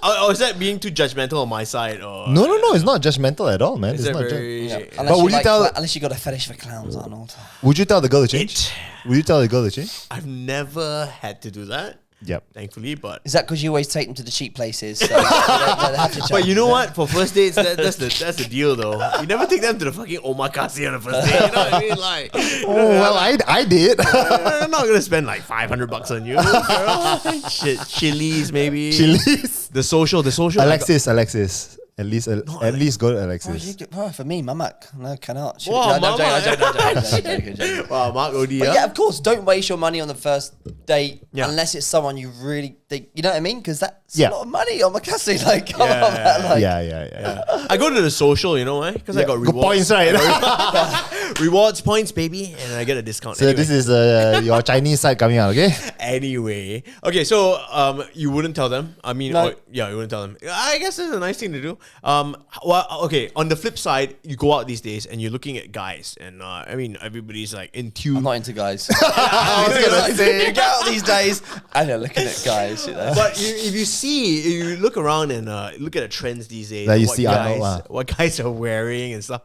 Or is that being too judgmental on my side? Or No, it's not judgmental at all, man. Is It's that not very? But would you tell- Unless you got a fetish for clowns, Arnold. Would you tell the girl to change? Would you tell the girl to change? I've never had to do that, Yep. thankfully. But Is that because you always take them to the cheap places? So they have to But change, you know is it? what? For first dates, that's the deal, though. You never take them to the fucking omakase on the first date. You know what I mean? Like, Oh well, I did. I'm not gonna spend like $500 on you, girl. Shit, Chili's maybe. Chili's. The social. Alexis. At least go to Alexis. For me, Mamak. No, cannot. Wow, No, Mamak. joking. Wow, Mark OD. But yeah, of course, don't waste your money on the first date Yeah. unless it's someone you really think, you know what I mean? Because that's Yeah. a lot of money on my Cassie. Like, come Yeah, on, man. Like, Yeah. I go to the social, you know why? Because I got Good rewards. points, right? Rewards points, baby, and I get a discount. So this is your Chinese side coming out, okay? Anyway, okay, so you wouldn't tell them. I mean, No. you wouldn't tell them. I guess this is a nice thing to do. Well, okay. On the flip side, you go out these days and you're looking at guys, and I mean, everybody's like into. I'm not into guys. I was gonna say. You go out these days and you're looking at guys, you know. But if you look around and look at the trends these days, Like you what see Arnold, what guys are wearing and stuff.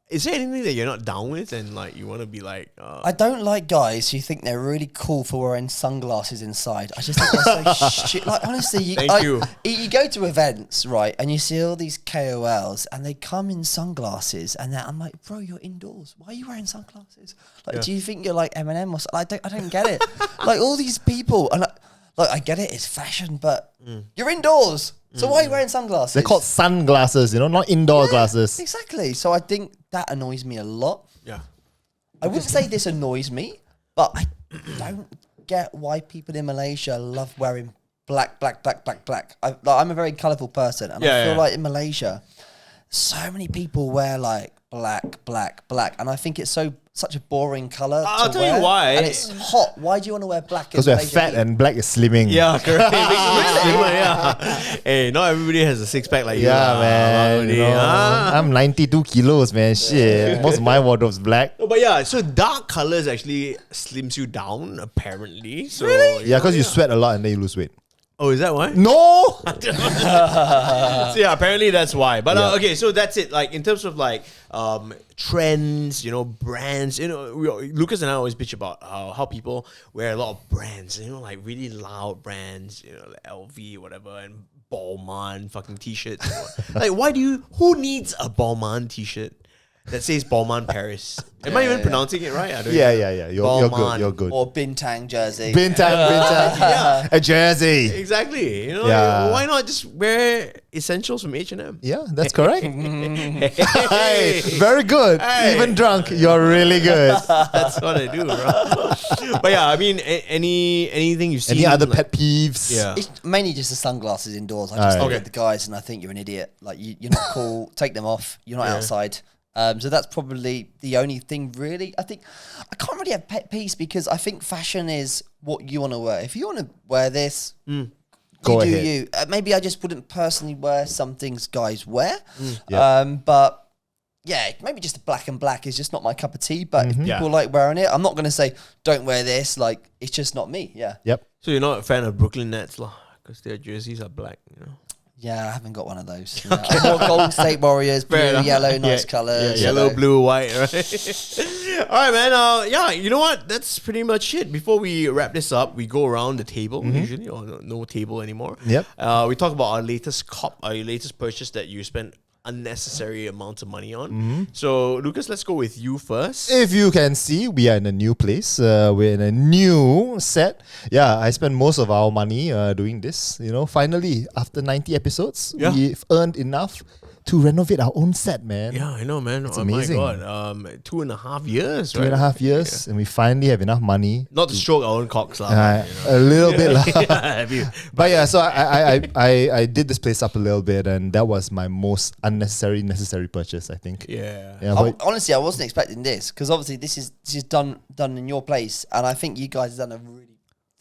Is there anything that you're not down with and like you want to be like? I don't like guys who think they're really cool for wearing sunglasses inside. I just think they're so shit. Like, honestly, you go to events, right, and you see all these KOLs and they come in sunglasses and I'm like, bro, you're indoors. Why are you wearing sunglasses? Like, do you think you're like Eminem or something? I don't get it. Like, all these people, and like, I get it, it's fashion, but you're indoors. So why are you wearing sunglasses? They're called sunglasses, not indoor glasses. Exactly. So I think that annoys me a lot. Yeah. I wouldn't say this annoys me, but I don't get why people in Malaysia love wearing black. I'm a very colourful person, and I feel like in Malaysia, so many people wear like black, and I think it's such a boring colour. I'll tell you why. And it's hot. Why do you want to wear black? Because we're fat and black is slimming. Yeah, correct. Yeah. Hey, not everybody has a six pack like you. Yeah, man. I'm 92 kilos, man. Shit. Most of my wardrobe's black. No, but yeah, so dark colors actually slims you down, apparently. So, Yeah, because you sweat a lot and then you lose weight. Oh, is that why? No! So yeah, apparently that's why. But Yeah. okay, so that's it. Like in terms of like trends, brands. Lucas and I always bitch about how people wear a lot of brands. Like really loud brands. Like LV, whatever, and Balmain fucking t-shirts. Like, who needs a Balmain t-shirt that says Balmain Paris? Am I even pronouncing it right? I don't Yeah. You're Balmain. good. You're good. Or Bintang jersey. Bintang. Yeah. A jersey. Exactly. Yeah. Why not just wear Essentials from H&M? Yeah, that's correct. Hey, Very good. Hey. Even drunk, you're really good. that's what I do, bro. But yeah, I mean, anything you've seen? Any other like- pet peeves? Yeah. It's mainly just the sunglasses indoors. I just Alright. look at the guys and I think you're an idiot. Like you're not cool. Take them off. You're not outside. So that's probably the only thing really. I think I can't really have pet peeves because I think fashion is what you want to wear. If you want to wear this, Go do ahead. you. Maybe I just wouldn't personally wear some things guys wear. Yeah. But yeah, maybe just the black is just not my cup of tea. But if people Yeah. like wearing it, I'm not going to say don't wear this. Like it's just not me. Yeah. Yep. So you're not a fan of Brooklyn Nets, lah? Because their jerseys are black, Yeah, I haven't got one of those. No. More Golden State Warriors, blue, Fair enough. yellow, nice Yeah, colours. yeah, yellow, blue, white, right? All right, man. Yeah, you know what? That's pretty much it. Before we wrap this up, we go around the table usually, or no table anymore. Yep. We talk about our latest purchase that you spent unnecessary amounts of money on. So, Lucas, let's go with you first. If you can see, we are in a new place. We're in a new set. Yeah, I spent most of our money doing this. Finally, after 90 episodes, we've earned enough to renovate our own set, man. Yeah, I know, man. It's oh amazing. my god, 2.5 years, right? 2.5 years, and we finally have enough money. Not to stroke our own cocks, lah. A little bit. lah. Have you? But yeah, so I did this place up a little bit, and that was my most necessary purchase, I think. Yeah. Honestly, I wasn't expecting this because obviously this is done in your place, and I think you guys have done a really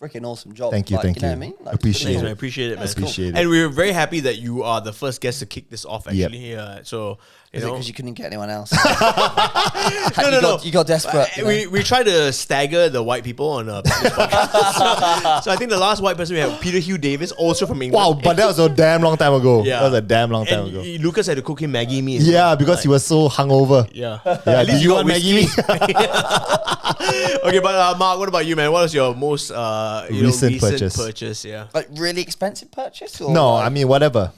freaking awesome job. Thank you, Like, thank you know you. what I mean? Like, Appreciate Thanks, it. man. I appreciate it, man. Appreciate it. And we were very happy that you are the first guest to kick this off, actually. So, Is it because you couldn't get anyone else? No. You got desperate. you know? We try to stagger the white people on a podcast. So I think the last white person we had, Peter Hugh Davis, also from England. Wow, but that was a damn long time ago. Yeah. That was a damn long time And ago. Lucas had to cook him Maggie mee. Yeah, because he was so hungover. Yeah. Yeah, At least did you you got want Maggie whiskey. Okay, but Mark, what about you, man? What was your most Recent recent purchase. purchase? Yeah. Like really expensive purchase? Or No, like- I mean, whatever.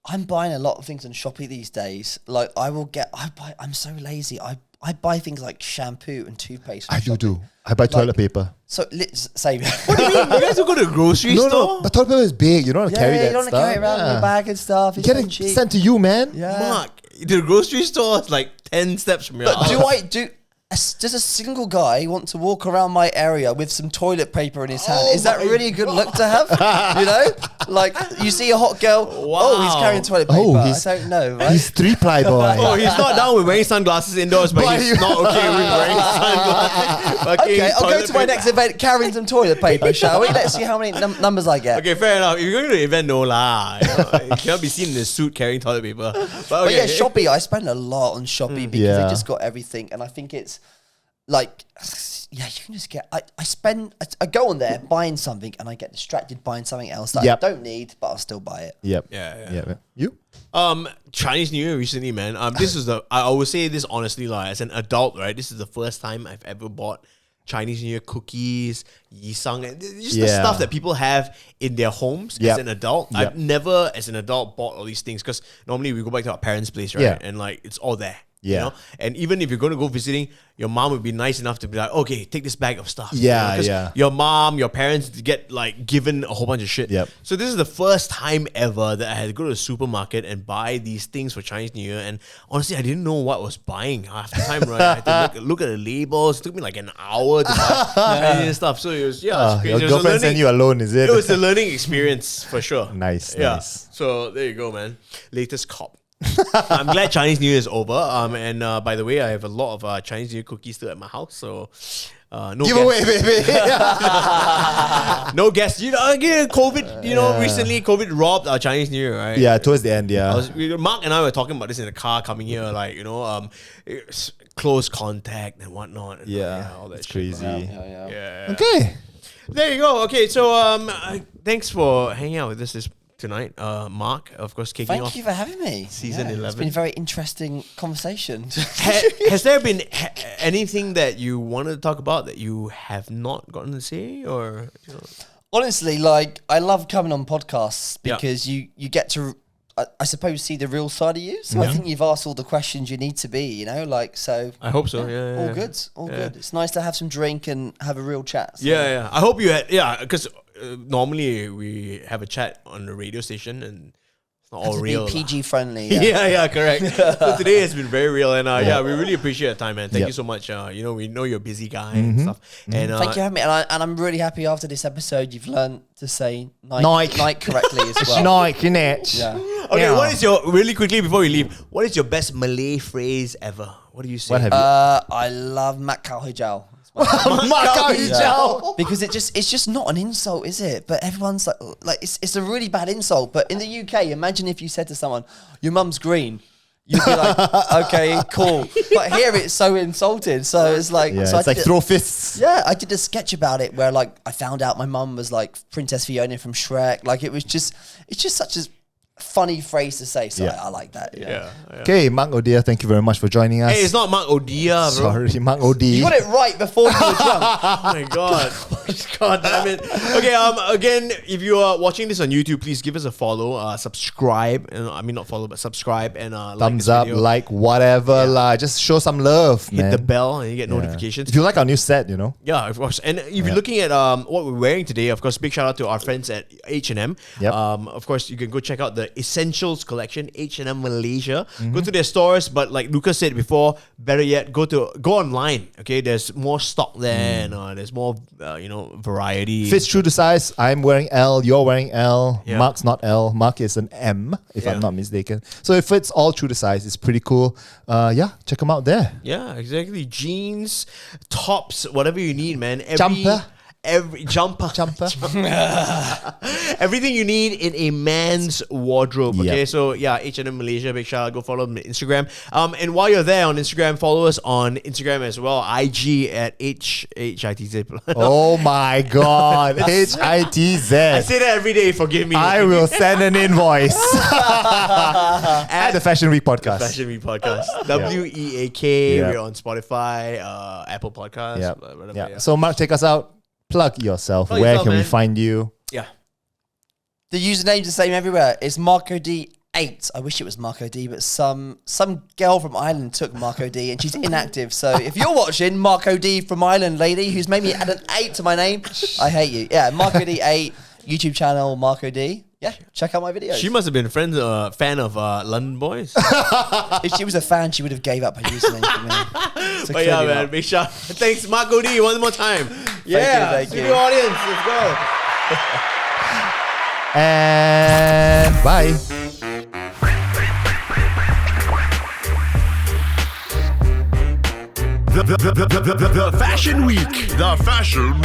I'm buying a lot of things on Shopee these days. Like I'm so lazy. I I buy things like shampoo and toothpaste. I do. I buy toilet paper. So let's say. What do you mean? You guys don't go to the grocery store? No, but toilet paper is big. You don't want to carry that you don't stuff. want to carry it around in your bag and stuff. It's Get so it cheap. sent to you, man. Yeah. Mark, the grocery store is like 10 steps from your But house. does a single guy want to walk around my area with some toilet paper in his hand? Is that really a good look to have? You know, like you see a hot girl. Wow. Oh, he's carrying toilet paper. Oh, I don't know. Right? He's 3-ply boy. Oh, he's not down with wearing sunglasses indoors, but he's not okay with wearing sunglasses. Okay, I'll go toilet to my paper. next event carrying some toilet paper, shall we? Let's see how many numbers I get. Okay, fair enough. If you're going to the event, no lah. You cannot be seen in a suit carrying toilet paper. But yeah, Shopee, I spend a lot on Shopee because Yeah. they just got everything. And I think it's like, yeah, you can just get, I go on there buying something and I get distracted buying something else that Yep. I don't need, but I'll still buy it. Yep. Yeah. You? Chinese New Year recently, man. This is I would say this honestly, like as an adult, right? This is the first time I've ever bought Chinese New Year cookies, yisang, and just the Yeah. stuff that people have in their homes Yep. as an adult. Yep. I've never, as an adult, bought all these things because normally we go back to our parents' place, right? Yeah. And like it's all there. Yeah. You know? And even if you're going to go visiting, your mom would be nice enough to be like, okay, take this bag of stuff. Yeah, 'Cause yeah. Your mom, your parents get like given a whole bunch of shit. Yep. So this is the first time ever that I had to go to the supermarket and buy these things for Chinese New Year. And honestly, I didn't know what I was buying half the time, right? I had to look at the labels. It took me like an hour to buy Chinese stuff. So it was, it's Your crazy. It was a girlfriend sent learning- you alone, is it? It was a learning experience for sure. Nice, Yeah. nice. So there you go, man. Latest cop. I'm glad Chinese New Year is over. And by the way, I have a lot of Chinese New Year cookies still at my house. So no Give guests. away, baby. No guests. You know, again, COVID. You know, recently COVID robbed our Chinese New Year, right? Yeah, towards the end, yeah. Mark and I were talking about this in the car coming here, like close contact and whatnot. And all that it's shit. crazy. Yeah. Okay. There you go. Okay, so thanks for hanging out with us tonight, Mark. Of course, kicking off. Thank you for having me. Season 11. It's been a very interesting conversation. Has there been anything that you wanted to talk about that you have not gotten to say, or? Honestly, like I love coming on podcasts Yeah. because you get to, I suppose, see the real side of you. So I think you've asked all the questions you need to be, you know, like so. I hope so. Yeah. All good, all good. It's nice to have some drink and have a real chat. So. Yeah. I hope you had. Yeah, because normally we have a chat on the radio station and it's not all To real. be PG friendly. Yeah, correct. So today has been very real, and we really appreciate your time, man. Thank Yep. you so much. We know you're a busy guy and stuff. And Thank you for having me, and I'm really happy after this episode you've learned to say Nike. night correctly as well. Nike, innit? Yeah. Okay, Yeah. what is your really quickly before we leave? What is your best Malay phrase ever? What do you say? What have you? I love mak kau hijau. Macau hijau. Because it's just not an insult, is it? But everyone's like it's a really bad insult. But in the UK, imagine if you said to someone, "Your mum's green," you'd be like, "Okay, cool." But here it's so insulting. So it's like, Yeah, so it's like throw fists. Yeah, I did a sketch about it where like I found out my mum was like Princess Fiona from Shrek. Like it's just such a funny phrase to say. So Yeah. I like that. yeah. Okay, Mark Odia, thank you very much for joining us. Hey, it's not Mark Odia, bro. Sorry, Mark Odi. You got it right before you were drunk. Oh my god. God damn it. Okay, again, if you are watching this on YouTube, please give us a follow, subscribe, and I mean not follow, but subscribe and like Thumbs this up, video. like whatever, lah. Just show some love, Hit man. the bell and you get Yeah. notifications. If you like our new set, Yeah, of course. And if you're looking at what we're wearing today, of course, big shout out to our friends at H&M. Yep. Of course, you can go check out the Essentials collection, H&M Malaysia. Go to their stores, but like Lucas said before, better yet, go online. Okay, there's more stock there, and there's more variety. Fits true to size. I'm wearing L, you're wearing L. Yeah. Mark's not L. Mark is an M, if I'm not mistaken. So it fits all true to size. It's pretty cool. Check them out there. Yeah, exactly. Jeans, tops, whatever you need, man. Jumper. Every jumper. Everything you need in a man's wardrobe. Okay, Yep. so yeah, H&M Malaysia, big shout out. Go follow them on Instagram. And while you're there on Instagram, follow us on Instagram as well. IG at HITZ. Oh my God. HITZ. I say that every day. Forgive me. I will send an invoice at the Fashion Week podcast. Fashion Week Podcast. WEAK. Yep. We're on Spotify, Apple Podcasts. Yeah. Whatever, Yeah. So Mark, take us out. Plug yourself. Plug Where yourself, can we man. find you? Yeah. The username's the same everywhere. It's Marco D 8. I wish it was Marco D, but some girl from Ireland took Marco D, and she's inactive. So if you're watching, Marco D from Ireland, lady, who's made me add an 8 to my name, I hate you. Yeah, Marco D 8, YouTube channel Marco D. Yeah, check out my videos. She must have been a fan of London Boys. If she was a fan, she would have gave up her username for me. So But yeah, clearly man, not. big shout. Thanks, Marco D, one more time. Thank you. Studio audience, let's go. And bye. The Fashion Week. The Fashion